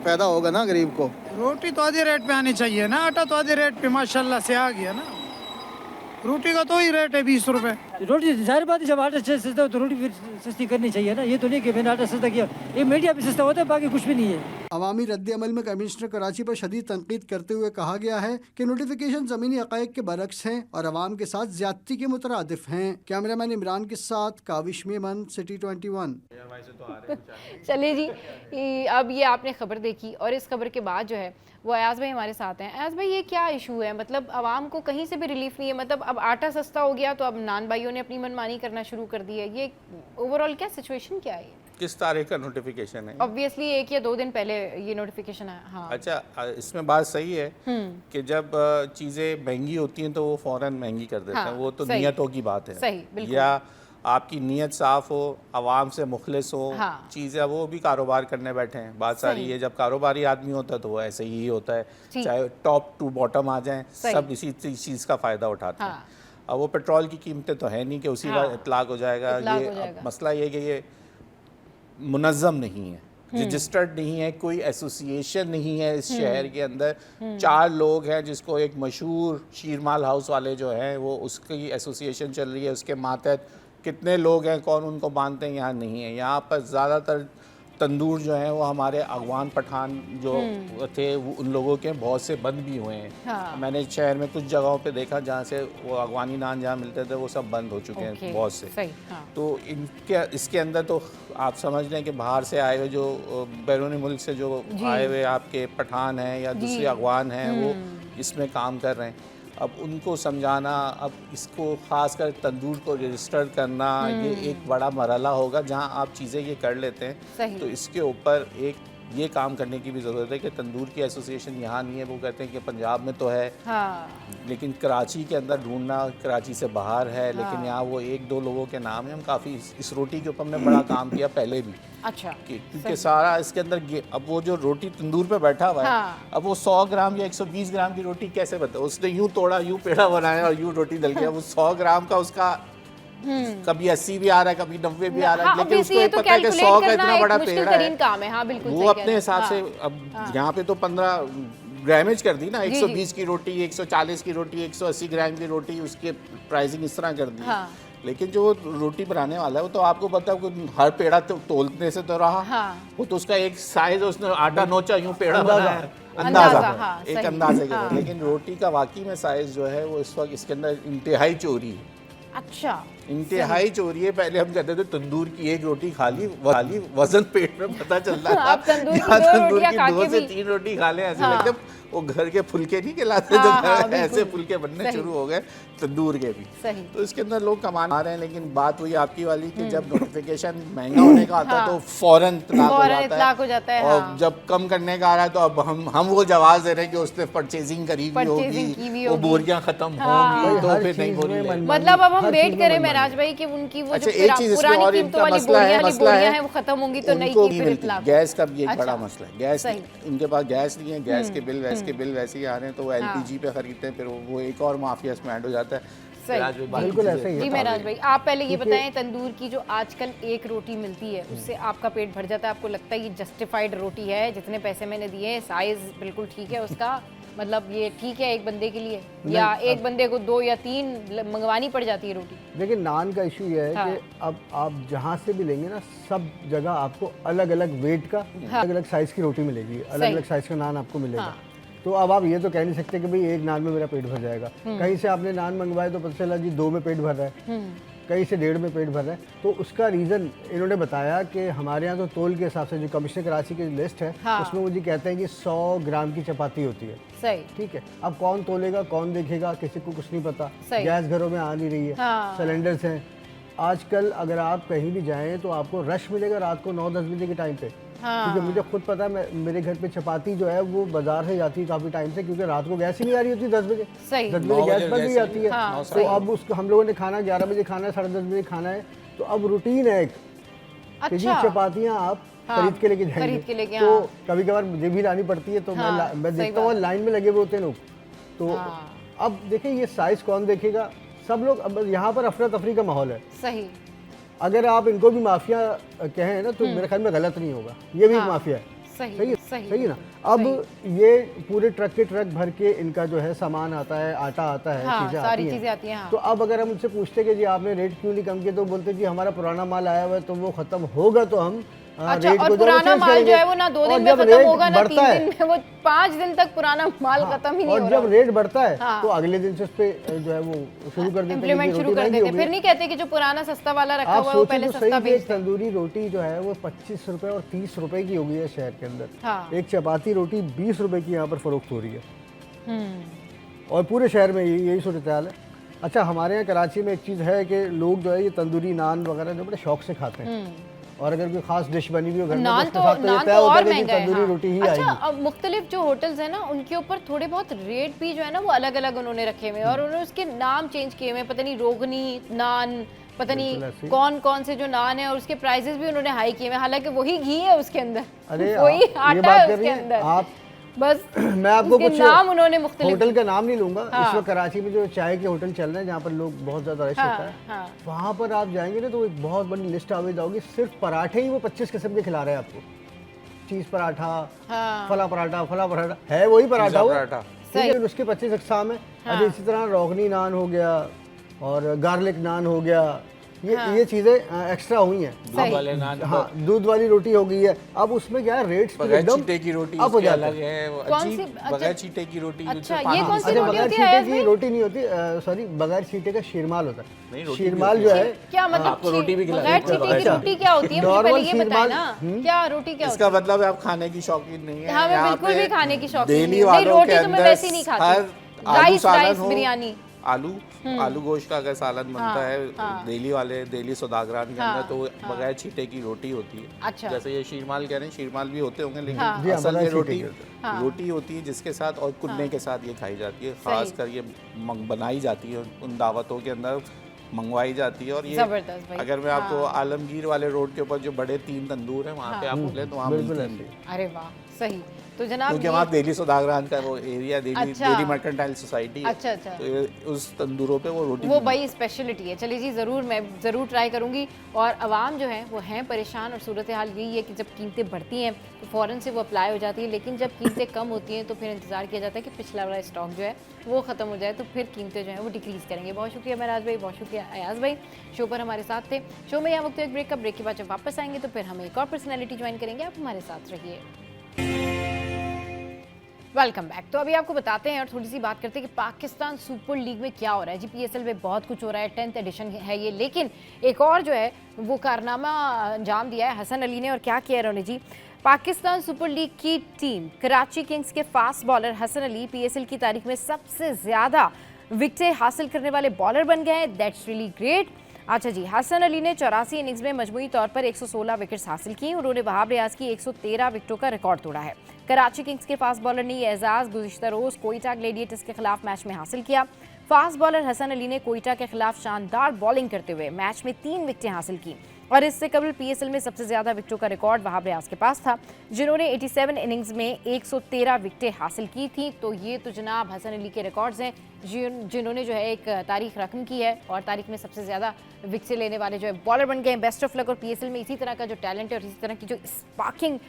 फायदा होगा ना गरीब को। रोटी तो आधे रेट पे आनी चाहिए ना, आटा तो आधे रेट पे माशाल्लाह से आ गया ना। रोटी का तो ही रेट है 20 रुपए। रोटी जाहिर बात है, जब आटा सस्ता हो तो रोटी फिर सस्ती करनी चाहिए ना। ये तो नहीं कि मैंने आटा सस्ता किया, ये मीडिया पे सस्ता होता है, बाकी कुछ भी नहीं है। अवामी रद्द अमल में कमिश्नर कराची पर शदीद तनकीद करते हुए कहा गया है कि नोटिफिकेशन ज़मीनी हक़ाइक़ के बरक्स हैं और अवाम के साथ ज्यादती के मुतरादिफ हैं। कैमरामैन इमरान के साथ काविश मेमन, सिटी 21। चलिए जी, अब ये आपने खबर देखी और इस खबर के बाद जो है वो अयाज भाई हमारे साथ हैं। अयाज भाई, ये क्या इशू है? मतलब आवाम को कहीं से भी रिलीफ नहीं है। मतलब अब आटा सस्ता हो गया तो अब नान भाइयों ने अपनी मनमानी करना शुरू कर दी है। ये ओवरऑल क्या सिचुएशन क्या है? किस तारीख का नोटिफिकेशन है? ऑब्वियसली 1 या 2 दिन पहले ये नोटिफिकेशन आया। हाँ। अच्छा, इसमें बात सही है कि जब चीज़ें महंगी होती हैं तो वो फ़ौरन महंगी कर देते हैं। हाँ, वो तो सही। नियतों की बात है। सही, बिल्कुल। या आपकी नीयत साफ़ हो, आवाम से मुखलिस हो, हाँ। चीज़ें वो भी कारोबार करने बैठे हैं। बात सारी है, जब कारोबारी आदमी होता है तो वो ऐसे ही होता है, चाहे टॉप टू बॉटम आ जाएं, सब इसी चीज़ का फ़ायदा उठाते हैं। अब वो पेट्रोल की कीमतें तो है नहीं कि उसी का इतलाक हो जाएगा। ये अब मसला ये कि ये मुनज़्ज़म नहीं है, रजिस्टर्ड नहीं है, कोई एसोसिएशन नहीं है इस शहर के अंदर। 4 लोग हैं जिसको एक मशहूर शीरमाल हाउस वाले जो हैं वो उसकी एसोसिएशन चल रही है, उसके मातहत कितने लोग हैं, कौन उनको मानते हैं, यहाँ नहीं है। यहाँ पर ज़्यादातर तंदूर जो हैं वो हमारे अगवान पठान जो थे वो उन लोगों के बहुत से बंद भी हुए हैं। हाँ। मैंने शहर में कुछ जगहों पे देखा जहाँ से वो अगवानी नान जहाँ मिलते थे वो सब बंद हो चुके हैं बहुत से। सही, हाँ। तो इसके अंदर तो आप समझ लें कि बाहर से आए हुए जो बैरूनी मुल्क से जो आए हुए आपके पठान हैं या दूसरे अगवान हैं वो इसमें काम कर रहे हैं। अब उनको समझाना, अब इसको ख़ासकर तंदूर को रजिस्टर करना, ये एक बड़ा मरहला होगा जहां आप चीज़ें ये कर लेते हैं। तो इसके ऊपर एक ये काम करने की भी ज़रूरत है कि तंदूर की एसोसिएशन यहाँ नहीं है। वो कहते हैं कि पंजाब में तो है, हाँ। लेकिन कराची के अंदर ढूंढना, कराची से बाहर है, लेकिन यहाँ वो 1-2 लोगों के नाम है। हम काफ़ी इस रोटी के ऊपर हमने बड़ा काम किया पहले भी। अच्छा। क्योंकि सारा इसके अंदर अब वो जो रोटी तंदूर पे बैठा हुआ है, हाँ। अब वो 100 ग्राम या 120 ग्राम की रोटी कैसे बता, उसने यूं तोड़ा, यूं पेड़ा बनाया और यूं रोटी डल गया। वो 100 ग्राम का उसका कभी 80 भी आ रहा है, कभी 90 भी आ रहा है, लेकिन उसको पता है कि 100 का इतना बड़ा पेड़ा है, काम है। हाँ, बिल्कुल वो अपने हिसाब से। अब यहाँ पे तो 15 ग्रामेज कर दी ना, 120 की रोटी, 140 की रोटी, 180 ग्राम की रोटी, उसकी प्राइसिंग इस तरह कर दी। लेकिन जो रोटी बनाने वाला है वो तो आपको पता है कि हर पेड़ा तो तोलने से तो रहा, हाँ। वो तो उसका एक साइज, उसने आटा नोचा यूं पेड़ा अंदाजा। बनाया है। अंदाजा, अंदाजा हाँ, एक सही। अंदाजे के हाँ। साथ। लेकिन रोटी का वाकई में साइज जो है वो इस वक्त इसके अंदर इंतहाई चोरी है, अच्छा इंतहाई चोरी है। पहले हम कहते थे तंदूर की एक रोटी खा ली वजन पेट में पता चलता था। आप तंदूर की यहाँ दो तंदूर रोटियां की खा 2 के से भी- 3 रोटी खा ले ऐसे हाँ। लगते वो घर के फुलके नहीं खिलाते हाँ, जो हाँ, घर ऐसे बिल्कुल। फुलके बनने सही। शुरू हो गए तंदूर के भी। सही। तो इसके अंदर लोग कमा रहे हैं, लेकिन बात वही आपकी वाली कि जब नोटिफिकेशन महंगा होने का आता है हाँ। तो फौरन इत्तलाक फौरन इत्तलाक हो जाता है, और हाँ। जब कम करने का आ रहा है तो अब हम वो जवाब दे रहे हैं कि उसने परचेजिंग करी हुई Purchasing की हुई होगी, वो होगी। बोरियां खत्म हाँ। होंगी, तो हर फिर नहीं चीज़ बोली में लगेगी। मनमानी- मतलब अब हम हर वेट चीज़ में करें मनमानी। महराज भाई कि उनकी वो अच्छा, जो एक चीज़ इसमें पुरानी और कीमतों इनका वाली मसला है, बोरियां मसला है हैं वो खत्म होंगी तो नई उनको की भी फिर मिलती है। इत्तलाक। गैस का भी एक अच्छा। बड़ा मसला है। गैस सही। उनके पास गैस नहीं है, गैस के बिल वैसे ही आ रहे हैं, तो वो एलपीजी पे खरीदते हैं, फिर वो एक और माफिया इसमें ऐड हो जाता है। सही। आज भी बाकी बिल्कुल चीज़ें ऐसा ही है। जी बता महराज देंगे। भाई, आप पहले ये बताएं, तंदूर की जो आजकल एक रोटी मिलती है उससे आपका पेट भर जाता है, आपको लगता है ये जस्टिफाइड रोटी है, जितने पैसे मैंने दिए हैं, साइज बिल्कुल ठीक है उसका, मतलब ये ठीक है एक बंदे के लिए, या एक बंदे को 2 या 3 मंगवानी पड़ जाती है रोटी? लेकिन नान का इशू ये है हाँ। कि अब आप जहाँ से भी लेंगे ना, सब जगह आपको अलग अलग वेट का, हाँ। अलग अलग साइज की रोटी मिलेगी, अलग सही। अलग साइज का नान आपको मिलेगा। हाँ। तो अब आप ये तो कह नहीं सकते कि भाई एक नान में मेरा पेट भर जाएगा। कहीं से आपने नान मंगवाए तो पता चला जी 2 में पेट भर रहा है, कहीं से 1.5 में पेट भर रहा है। तो उसका रीज़न इन्होंने बताया कि हमारे यहाँ तो तोल के हिसाब से जो कमिश्नर कराची की लिस्ट है, हाँ। उसमें वो जी कहते हैं कि 100 ग्राम की चपाती होती है। सही। ठीक है, अब कौन तोलेगा, कौन देखेगा, किसी को कुछ नहीं पता। सही। गैस घरों में आ नहीं रही है, हाँ। सिलेंडर्स हैं। आजकल अगर आप कहीं भी जाएं तो आपको रश मिलेगा रात को 9-10 बजे के टाइम पे। हाँ। क्योंकि मुझे खुद पता है, मेरे घर पे चपाती जो है वो बाजार से जाती है काफ़ी टाइम से, क्योंकि रात को गैस ही नहीं आ रही होती 10 बजे। सही। 10 9 बजे बजे गैस बंद हो गैस जाती है। हाँ, तो अब उसको हम लोगों ने खाना 11 बजे खाना है, 10:30 बजे खाना है, तो अब रूटीन है एक कि जी अच्छा। चपातियाँ आप हाँ, खरीद के लेके जाएंगे। खरीद के लेके, तो हाँ। कभी कभार मुझे भी लानी पड़ती है, तो हाँ, मैं सही देखता हूँ बात। लाइन में लगे हुए होते हैं लोग। तो हाँ। अब देखिए ये साइज कौन देखेगा, सब लोग। अब यहाँ पर अफरा तफरी का माहौल है। सही। अगर आप इनको भी माफिया कहें ना तो मेरे ख्याल में गलत नहीं होगा, ये भी एक हाँ, माफिया है। सही सही है, सही सही है ना। अब ये पूरे ट्रक के ट्रक भर के इनका जो है सामान आता है, आटा आता है, हाँ, चीज़ें सारी आती चीज़ें आती हैं, हाँ। तो अब अगर हम उनसे पूछते कि जी आपने रेट क्यों नहीं कम किया, तो बोलते जी हमारा पुराना माल आया हुआ है, तो वो खत्म होगा तो हम अच्छा, रेट और को जो है पुराना चेंज माल करेंगे। जो है वो ना 2 और दिन में जब खत्म रेट होगा ना 3 बढ़ता है, दिन में, वो 5 दिन तक पुराना माल खत्म ही नहीं और हो जब रहा। रेट बढ़ता है हाँ। तो अगले दिन से उस पे जो है वो शुरू कर देते हैं इम्प्लीमेंट कि शुरू रोटी कर महंगी देते हो हैं, गई। फिर नहीं कहते कि जो पुराना सस्ता वाला रखा आप हुआ है वो सोचें पहले तो सस्ता सही कि एक बेचते हैं। तंदूरी रोटी जो है वो 25 रुपए और 30 रुपए की हो गई है शहर के अंदर। हाँ। एक चपाती रोटी 20 रुपए की यहाँ पर फरोख्त हो रही है, हम्म। और पूरे शहर में यही सूरत हाल है। अच्छा, हमारे यहाँ कराची में एक चीज़ है कि लोग जो है ये तंदूरी नान वगैरह जो बड़े शौक से खाते हैं, और अगर कोई खास डिश बनी हुई हो घर में नान उसके तो साथ ये नान तय तो होता और है कि महंगा है, तंदूरी हाँ। रोटी ही अच्छा, आएगी। अब मुख्तलिफ जो होटल्स हैं ना उनके ऊपर थोड़े बहुत रेट भी जो है ना वो अलग अलग उन्होंने रखे हुए हैं, और उन्होंने उसके नाम चेंज किए हुए हैं, पता नहीं रोगनी नान, पता बिल्कुल नहीं ऐसे ही। कौन कौन से जो नान है, और उसके प्राइसेस भी उन्होंने हाई किए हुए हैं, हालांकि वही घी है उसके अंदर, अरे वही ये आटा बात है कर उसके रही हैं अंदर, आप। बस मैं आपको उसके कुछ नाम उन्होंने मुख्तलिफ। होटल का नाम नहीं लूंगा। हाँ। इस वक्त कराची में जो चाय के होटल चल रहे हैं जहाँ पर लोग बहुत ज़्यादा रश हाँ, होता है, हाँ। वहाँ पर आप जाएंगे ना तो एक बहुत बड़ी लिस्ट आवेद होगी, सिर्फ पराठे ही वो 25 किस्म के खिला रहे हैं आपको। चीज़ पराठा, हाँ। फला पराठा है वही पराठा वो, पराठा। लेकिन उसके 25 अक़साम है। अच्छा, इसी तरह रोगनी नान हो गया और गार्लिक नान हो गया, ये चीज़ें एक्स्ट्रा हुई हैं। दूध वाले नान, हाँ, दूध वाली रोटी हो गई है। अब उसमें क्या है, रेट्स बगैर एकदम चीटे की रोटी अप हो उसके जाते अलग हैं। है, वो कौन अजीब, सी? अच्छा। बगैर चीटे की रोटी जो अच्छा, पानी ये कौन सी अच्छा, रोटी बगैर होती है छींटे आयत की भाई? रोटी नहीं होती, सॉरी, बगैर छींटे का शीरमाल होता नहीं, है। रोटी शीरमाल भी जो होती है, क्या मतलब आपको रोटी भी खिला बगैर देते हैं, चीटी की अच्छा। रोटी क्या होती है, मुझे नॉर्मल पहले ये बताएं शीरमाल, ना, क्या रोटी क्या होती इसका मतलब है आप खाने की शौकीन नहीं है। हाँ, मैं यहाँ बिल्कुल पे भी खाने की शौकीन दिल्ली नहीं हूँ। नहीं, वालों रोटी के तो मैं अंदर वैसे ही नहीं खाती। हर आलू राइस सालन हो, बिरयानी। आलू गोश्त का अगर सालन बनता हाँ, है हाँ। दिल्ली सौदागरान के हाँ, अंदर, तो बगैर छीटे की रोटी होती है। अच्छा। जैसे ये शीरमाल कह रहे हैं, शीरमाल भी होते होंगे, लेकिन हाँ। जी हाँ, असल बगैर ये छींटे रोटी के होते हैं। हाँ। रोटी होती है जिसके साथ और कुन्ने के साथ ये खाई जाती है। खास कर ये बनाई जाती है उन दावतों के अंदर, मंगवाई जाती है। और ये जबरदस्त भाई। अगर मैं आपको आलमगीर वाले रोड के ऊपर जो बड़े 3 तंदूर हैं वहाँ पे आप बोले तो वहाँ बिल्कुल मिलती ऐसे हैं। ही। अरे वाह, सही। तो जनाब क्योंकि वहाँ दिल्ली सुदागरान का वो एरिया अच्छा। दिल्ली मर्केंटाइल सोसाइटी है। अच्छा अच्छा, तो उस तंदूरों पे वो रोटी वो बड़ी स्पेशलिटी है। चलिए जी, ज़रूर मैं ज़रूर ट्राई करूँगी। और आवाम जो है वो हैं परेशान, और सूरत हाल यही है कि जब कीमतें बढ़ती हैं तो फ़ौरन से वो अप्लाई हो जाती है, लेकिन जब कीमतें कम होती हैं तो फिर इंतज़ार किया जाता है कि पिछला वाला स्टॉक जो है वो ख़त्म हो जाए, तो फिर कीमतें जो हैं वो डिक्रीज़ करेंगे। बहुत शुक्रिया महराज भाई, बहुत शुक्रिया अयाज़ भाई, शो पर हमारे साथ थे। शो में यहाँ वक्त एक ब्रेक का, ब्रेक के बाद जब वापस आएंगे तो फिर हम एक और पर्सनैलिटी ज्वाइन करेंगे। आप हमारे साथ रहिए। Welcome back. तो अभी आपको बताते हैं और थोड़ी सी बात करते हैं कि पाकिस्तान सुपर लीग में क्या हो रहा है। जी PSL में बहुत कुछ हो रहा है, 10th एडिशन है ये, लेकिन एक और जो है वो कारनामा अंजाम दिया है हसन अली ने। और क्या किया इन्होंने जी, पाकिस्तान सुपर लीग की टीम कराची किंग्स के fast bowler Hasan Ali PSL की तारीख में सबसे ज़्यादा विकेटें हासिल करने वाले बॉलर बन गए हैं। That's really great. अच्छा जी, हसन अली ने 84 इनिंग्स में मजमूई तौर पर 116 विकेट्स हासिल की। उन्होंने वहाब रियाज की 113 विकेटों का रिकॉर्ड तोड़ा है। कराची किंग्स के फास्ट बॉलर ने ये एजाज गुज़िश्ता रोज़ कोयटा ग्लेडिएटर्स के खिलाफ मैच में हासिल किया। फास्ट बॉलर हसन अली ने कोयटा के खिलाफ शानदार बॉलिंग करते हुए मैच में 3 विकेटें हासिल की, और इससे कबल PSL में सबसे ज्यादा विकेटों का रिकॉर्ड वहाब रियाज के पास था, जिन्होंने 87 इनिंग्स में 113 विकेटें हासिल की थी। तो ये तो जनाब हसन अली के रिकॉर्ड्स हैं जिन्होंने जो है एक तारीख रकम की है, और तारीख में सबसे ज़्यादा विकेटें लेने वाले जो है बॉलर बन गए हैं। Best of luck. और PSL में इसी तरह का जो टैलेंट है और इसी तरह की जो स्पार्किंग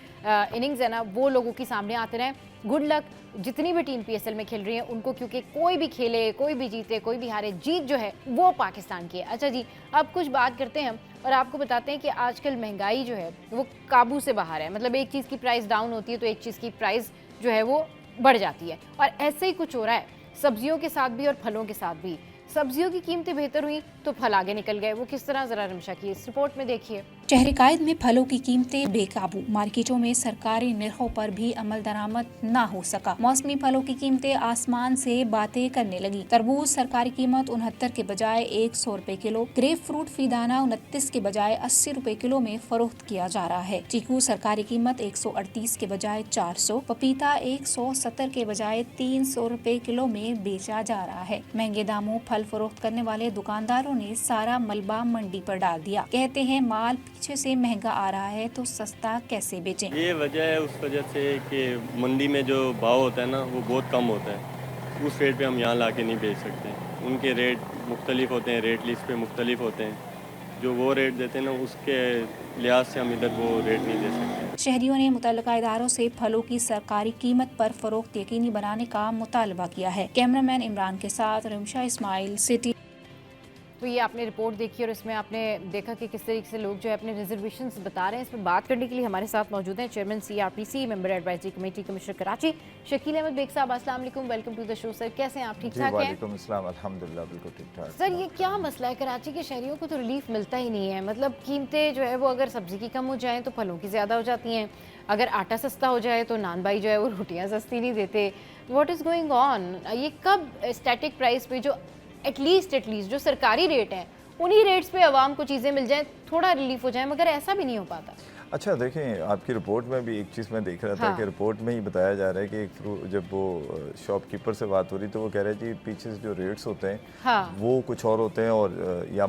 इनिंग्स है ना, वो लोगों के सामने आते रहें। गुड लक जितनी भी टीम PSL में खेल रही है उनको, क्योंकि कोई भी खेले, कोई भी जीते, कोई भी हारे, जीत जो है वो पाकिस्तान की है। अच्छा जी, अब कुछ बात करते हैं हम और आपको बताते हैं कि आजकल महंगाई जो है वो काबू से बाहर है। मतलब एक चीज़ की प्राइस डाउन होती है तो एक चीज़ की प्राइस जो है वो बढ़ जाती है, और ऐसे ही कुछ हो रहा है सब्जियों के साथ भी और फलों के साथ भी। सब्जियों की कीमतें बेहतर हुई तो फल आगे निकल गए। वो किस तरह, जरा रमशा की इस रिपोर्ट में देखिए। शहर कायद में फलों की कीमतें बेकाबू, मार्केटों में सरकारी निर्खों पर भी अमल दरामद न हो सका। मौसमी फलों की कीमतें आसमान से बातें करने लगी। तरबूज सरकारी कीमत 69 के बजाय 100 रुपए किलो, ग्रेप फ्रूट फी दाना 29 के बजाय 80 रुपए किलो में फरोख्त किया जा रहा है। चीकू सरकारी कीमत 138 के बजाय 400, पपीता 170 के बजाय 300 रुपए किलो में बेचा जा रहा है। महंगे दामों फल फरोख्त करने वाले दुकानदारों ने सारा मलबा मंडी पर डाल दिया। कहते हैं माल पीछे से महंगा आ रहा है तो सस्ता कैसे बेचें। ये वजह है उस वजह से कि मंडी में जो भाव होता है ना वो बहुत कम होता है। उस रेट पे हम यहाँ लाके नहीं बेच सकते। उनके रेट मुख्तलिफ होते हैं, रेट लिस्ट पे मुख्तलिफ होते हैं। जो वो रेट देते हैं ना उसके लिहाज से हम इधर वो रेट नहीं दे सकते। शहरियों ने मुतल्लिका इदारों से फलों की सरकारी कीमत पर फरोख्त यकीनी बनाने का मुतालबा किया है। कैमरामैन इमरान के साथ रमशा इस्माइल, सिटी। तो ये आपने रिपोर्ट देखी और इसमें आपने देखा कि किस तरीके से लोग जो है अपने रिजर्वेशंस बता रहे हैं। इस पर बात करने के लिए हमारे साथ मौजूद हैं chairman CRPC, member advisory committee, commissioner Karachi, Shakeel Ahmed Baig साहब। अस्सलाम वालेकुम, welcome to the show sir. कैसे हैं आप? ठीक ठाक हैं? वालेकुम अस्सलाम, अल्हम्दुलिल्लाह बिल्कुल ठीक ठाक। सर ये क्या मसला है, कराची के शहरियों को तो रिलीफ मिलता ही नहीं है। मतलब कीमतें जो है वो अगर सब्जी की कम हो जाए तो फलों की ज़्यादा हो जाती हैं, अगर आटा सस्ता हो जाए तो नान भाई जो है वो रोटियाँ सस्ती नहीं देते। What is going on? ये कब स्टैटिक प्राइस पे जो एटलीस्ट जो सरकारी रेट हैं उन्हीं रेट्स पे आवाम को चीज़ें मिल जाएं, थोड़ा रिलीफ हो जाए, मगर ऐसा भी नहीं हो पाता। अच्छा देखें, आपकी रिपोर्ट में भी एक चीज़ मैं देख रहा था कि रिपोर्ट में ही बताया जा रहा है कि एक जब वो शॉपकीपर से बात हो रही तो वो कह रहे हैं जी पीछे से जो रेट्स होते हैं वो कुछ और होते हैं और या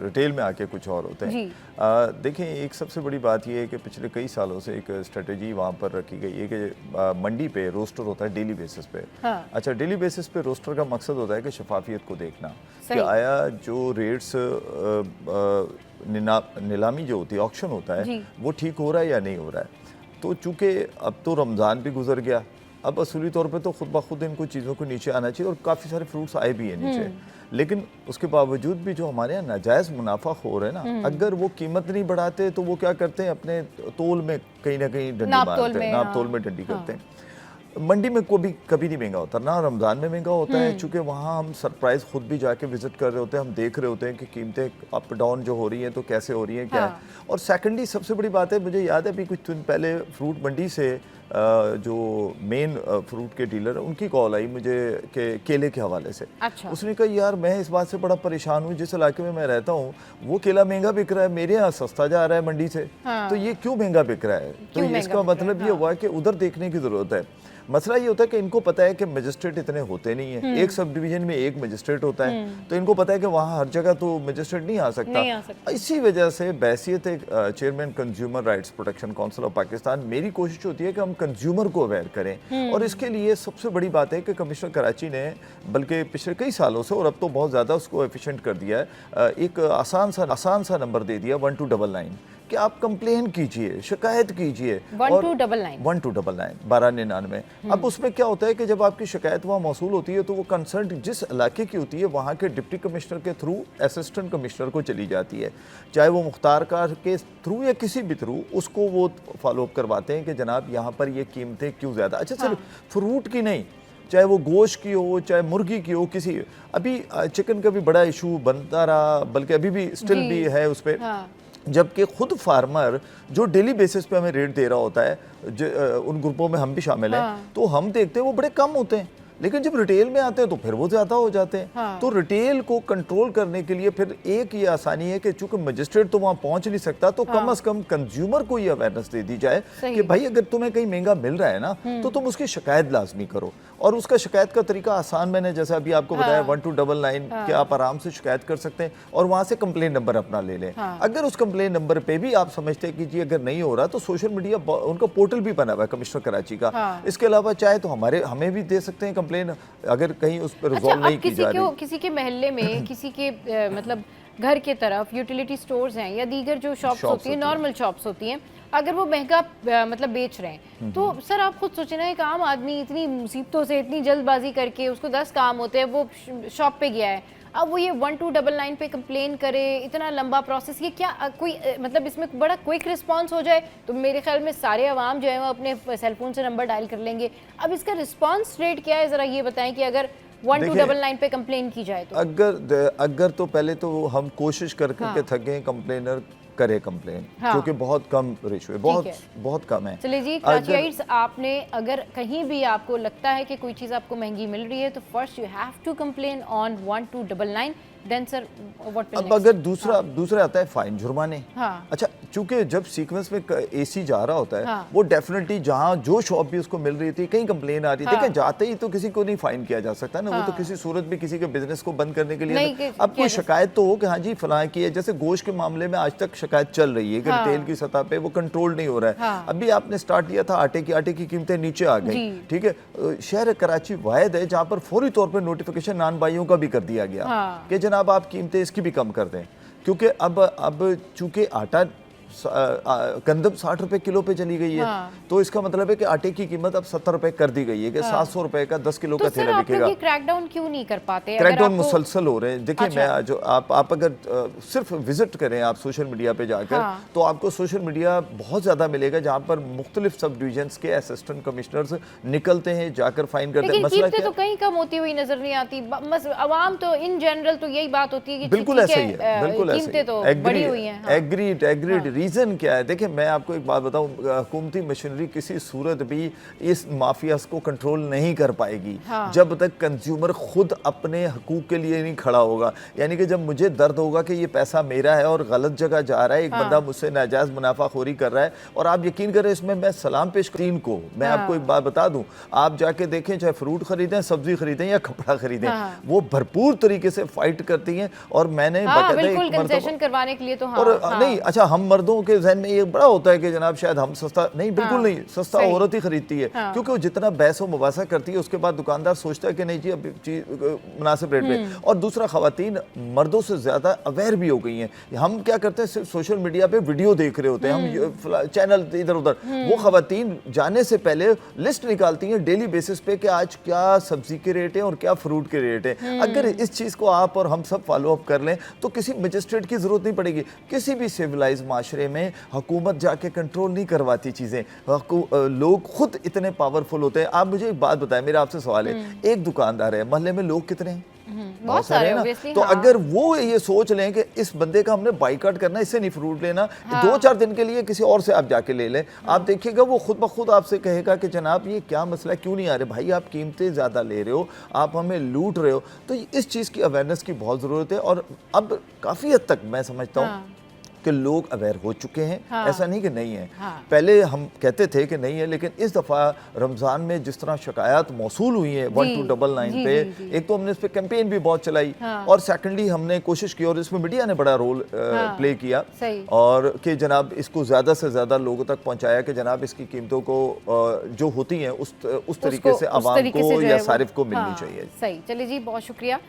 रिटेल में आके कुछ और होते हैं। देखें, एक सबसे बड़ी बात ये है कि पिछले कई सालों से एक स्ट्रेटजी वहाँ पर रखी गई है कि मंडी पे रोस्टर होता है डेली बेसिस पे। अच्छा, डेली बेसिस पे रोस्टर का मकसद होता है कि शफाफियत को देखना कि आया जो रेट्स नीलामी जो होती है, ऑक्शन होता है, वो ठीक हो रहा है या नहीं हो रहा है। तो चूंकि अब तो रमज़ान भी गुजर गया, अब असूली तौर पे तो खुद ब खुद इनको चीज़ों को नीचे आना चाहिए और काफ़ी सारे फ्रूट्स आए भी हैं नीचे। लेकिन उसके बावजूद भी जो हमारे यहाँ नाजायज़ मुनाफा हो रहा है ना, अगर वो कीमत नहीं बढ़ाते तो वो क्या करते हैं, अपने तोल में कहीं ना कहीं डंडी मारते हैं, नाप तोल में डंडी करते हैं। मंडी में कभी नहीं महंगा होता, ना रमज़ान में महंगा होता है, चूँकि वहाँ हम सरप्राइज खुद भी जाके विजिट कर रहे होते हैं, हम देख रहे होते हैं कि कीमतें अप डाउन जो हो रही हैं तो कैसे हो रही हैं, क्या है। और सेकेंडली सबसे बड़ी बात है, मुझे याद है अभी कुछ दिन पहले फ्रूट मंडी से जो मेन फ्रूट के डीलर है उनकी कॉल आई मुझे कि केले के हवाले से। अच्छा। उसने कहा यार मैं इस बात से बड़ा परेशान हूँ, जिस इलाके में मैं रहता हूँ वो केला महंगा बिक रहा है, मेरे यहाँ सस्ता जा रहा है मंडी से। तो ये क्यों महंगा बिक रहा है? तो इसका मतलब ये हुआ कि उधर देखने की ज़रूरत है। मसला ये होता है कि इनको पता है कि मजिस्ट्रेट इतने होते नहीं है, एक सब डिवीजन में एक मजिस्ट्रेट होता है, तो इनको पता है कि वहाँ हर जगह तो मजिस्ट्रेट नहीं आ सकता। इसी वजह से बैसियत chairman consumer rights protection council of Pakistan, मेरी कोशिश होती है कि हम कंज्यूमर को अवेयर करें। और इसके लिए सबसे बड़ी बात है कि कमिश्नर कराची ने बल्कि पिछले कई सालों से और अब तो बहुत ज़्यादा उसको एफिशिएंट कर दिया है, एक आसान सा नंबर दे दिया 1299 कि आप कंप्लेन कीजिए, शिकायत कीजिए। 1299 1299। अब उसमें क्या होता है कि जब आपकी शिकायत वहाँ मौसूल होती है तो वो कंसर्न जिस इलाके की होती है वहाँ के डिप्टी कमिश्नर के थ्रू असिस्टेंट कमिश्नर को चली जाती है, चाहे वो मुख्तार कार के थ्रू या किसी भी थ्रू, उसको वो फॉलोअप करवाते हैं कि जनाब यहाँ पर ये कीमतें क्यों ज़्यादा। अच्छा सिर्फ फ्रूट की नहीं, चाहे वो गोश्त की हो, चाहे मुर्गी की हो, किसी अभी चिकन का भी बड़ा इशू बनता रहा, बल्कि अभी भी स्टिल भी है उस पर। जबकि खुद फार्मर जो डेली बेसिस पे हमें रेट दे रहा होता है, उन ग्रुपों में हम भी शामिल हैं, तो हम देखते हैं वो बड़े कम होते हैं, लेकिन जब रिटेल में आते हैं तो फिर वो ज़्यादा हो जाते हैं। तो रिटेल को कंट्रोल करने के लिए फिर एक ये आसानी है कि चूंकि मजिस्ट्रेट तो वहाँ पहुँच नहीं सकता, तो कम से कम कंज्यूमर को ये अवेयरनेस दे दी जाए कि भाई अगर तुम्हें कहीं महंगा मिल रहा है ना तो तुम उसकी शिकायत लाजमी करो। और उसका शिकायत का तरीका आसान मैंने जैसे अभी आपको बताया 1299 कि आप आराम से शिकायत कर सकते हैं और वहाँ से कंप्लेन नंबर अपना ले लें। अगर उस कंप्लेन नंबर पे भी आप समझते हैं कि जी अगर नहीं हो रहा तो सोशल मीडिया उनका पोर्टल भी बना हुआ है कमिश्नर कराची का। इसके अलावा चाहे तो हमें भी दे सकते हैं कंप्लेन अगर कहीं उस पर रिजॉल्व नहीं की जा रही। किसी के महल्ले में किसी के मतलब घर के तरफ यूटिलिटी स्टोर्स हैं या दीगर जो शॉप्स होती हैं, नॉर्मल शॉप्स होती हैं, अगर वो महंगा मतलब बेच रहे हैं तो सर आप खुद सोचना है, एक आम आदमी इतनी मुसीबतों से इतनी जल्दबाजी करके उसको 10 काम होते हैं, वो शॉप पे गया है, अब वो ये 1299 पे कंप्लेन करे, इतना लंबा प्रोसेस, ये क्या कोई मतलब इसमें बड़ा क्विक रिस्पांस हो जाए तो मेरे ख्याल में सारे अवाम जो है वो अपने सेलफोन से नंबर डायल कर लेंगे। अब इसका रिस्पांस रेट क्या है, ज़रा ये बताएं कि अगर 1299 पे कंप्लेन की जाए तो। अगर तो पहले तो हम कोशिश करके थक गए कंप्लेनर करे कंप्लेन, क्योंकि बहुत कम रेशो है, बहुत कम है। चलिए जी, कराचीइट्स, आपने अगर कहीं भी आपको लगता है कि कोई चीज़ आपको महंगी मिल रही है तो first you have to complain on 1299, then sir what will अब अगर दूसरा आता है फाइन, जुर्माने। अच्छा, चूंकि जब सीक्वेंस में एसी जा रहा होता है वो डेफिनेटली जहाँ जो शॉप भी उसको मिल रही थी, कहीं कंप्लेन आ रही थी, देखिए जाते ही तो किसी को नहीं फाइन किया जा सकता ना, वो तो किसी सूरत में किसी के बिजनेस को बंद करने के लिए। अब कोई शिकायत तो हो कि हाँ जी फलां की है, जैसे गोश्त के मामले में आज तक शिकायत चल रही है कि रिटेल की सतह पे वो कंट्रोल नहीं हो रहा है। अभी आपने स्टार्ट किया था आटे की कीमतें नीचे आ गई, ठीक है। शहर कराची वाहिद है जहाँ पर फौरी तौर पर नोटिफिकेशन नान भाइयों का भी कर दिया गया कि जनाब आप कीमतें इसकी भी कम कर दें, क्योंकि अब चूंकि आटा गंदम 60 रुपए किलो पे चली गई है, तो इसका मतलब है कि आटे की कीमत अब 70 रुपए कर दी गई है कि 700 रुपए का 10 किलो का थैला बिकेगा। तो क्रैकडाउन क्यों नहीं कर पाते? क्रैकडाउन मुसलसल हो रहे हैं। देखिए मैं जो आप अगर सिर्फ विजिट करें आप सोशल मीडिया पे जाकर, तो आपको सोशल मीडिया बहुत ज्यादा मिलेगा जहाँ पर मुख्तलिफ सब डिवीजन के असिस्टेंट कमिश्नर्स निकलते हैं, जाकर फाइन करते हैं। मसला तो कहीं कम होती हुई नजर नहीं आती, अवाम तो इन जनरल तो यही बात होती है कि बिल्कुल ऐसा ही है, बिल्कुल कीमतें तो बढ़ी हुई हैं। एग्रीड। रीजन क्या है? देखिए मैं आपको एक बात बताऊं, हुकूमती मशीनरी किसी सूरत भी इस माफियास को कंट्रोल नहीं कर पाएगी जब तक कंज्यूमर खुद अपने हकूक के लिए नहीं खड़ा होगा। यानी कि जब मुझे दर्द होगा कि ये पैसा मेरा है और गलत जगह जा रहा है, एक बंदा मुझसे नाजायज मुनाफाखोरी कर रहा है, और आप यकीन करें इसमें मैं सलाम पेश तीन को मैं आपको एक बात बता दूं, आप जाके देखें चाहे फ्रूट खरीदें, सब्जी खरीदें या कपड़ा खरीदें, वो भरपूर तरीके से फाइट करती हैं। और मैंने कंसेशन करवाने के लिए तो नहीं, अच्छा हम मर्दों के जहन में ये बड़ा होता है कि जनाब शायद हम सस्ता नहीं, बिल्कुल नहीं, सस्ता औरत ही खरीदती है, क्योंकि वो जितना बहस व मुबासा करती है उसके बाद दुकानदार सोचता है कि नहीं जी अब चीज मुनासिब रेट पे। और दूसरा, खवातीन मर्दों से ज्यादा अवेयर भी हो गई हैं। हम क्या करते हैं, सिर्फ सोशल मीडिया पे वीडियो देख रहे होते हैं, हम चैनल इधर उधर, वो खवातीन जाने से पहले लिस्ट निकालती हैं डेली बेसिस पे कि आज क्या सब्जी के रेट है और क्या फ्रूट के रेट है। अगर इस चीज को आप और हम सब फॉलो अप कर लें तो किसी मजिस्ट्रेट की जरूरत नहीं पड़ेगी। किसी भी सिविलाइज माशरे में हुकूमत जाके कंट्रोल नहीं करवाती चीजें, लोग खुद इतने पावरफुल होते हैं। आप मुझे एक बात बताएं, मेरा आपसे सवाल है, एक दुकानदार है, मोहल्ले में लोग कितने हैं? बहुत सारे हैं ना। तो अगर वो ये सोच लें कि इस बंदे का हमने बाइकआउट करना, इससे नहीं फ्रूट लेना, 2-4 दिन के लिए किसी और से आप जाके ले लें, आप देखिएगा वो खुद ब खुद आपसे कहेगा कि जनाब ये क्या मसला, क्यों नहीं आ रहे भाई, आप कीमतें ज़्यादा ले रहे हो, आप हमें लूट रहे हो। तो इस चीज़ की अवेयरनेस की बहुत ज़रूरत है। और अब काफ़ी हद तक मैं समझता हूँ कि लोग अवेयर हो चुके हैं। हाँ। ऐसा नहीं कि नहीं है। हाँ। पहले हम कहते थे कि नहीं है, लेकिन इस दफ़ा रमज़ान में जिस तरह शिकायत मौसूल हुई है 1299 पे, एक तो हमने इस पर कैंपेन भी बहुत चलाई, और सेकेंडली हमने कोशिश की, और इसमें मीडिया ने बड़ा रोल प्ले किया, और कि जनाब इसको ज़्यादा से ज़्यादा लोगों तक पहुँचाया कि जनाब इसकी कीमतों को जो होती हैं उस तरीके से आवाम को या सारिफ को मिलनी चाहिए। सही, चलिए जी, बहुत शुक्रिया।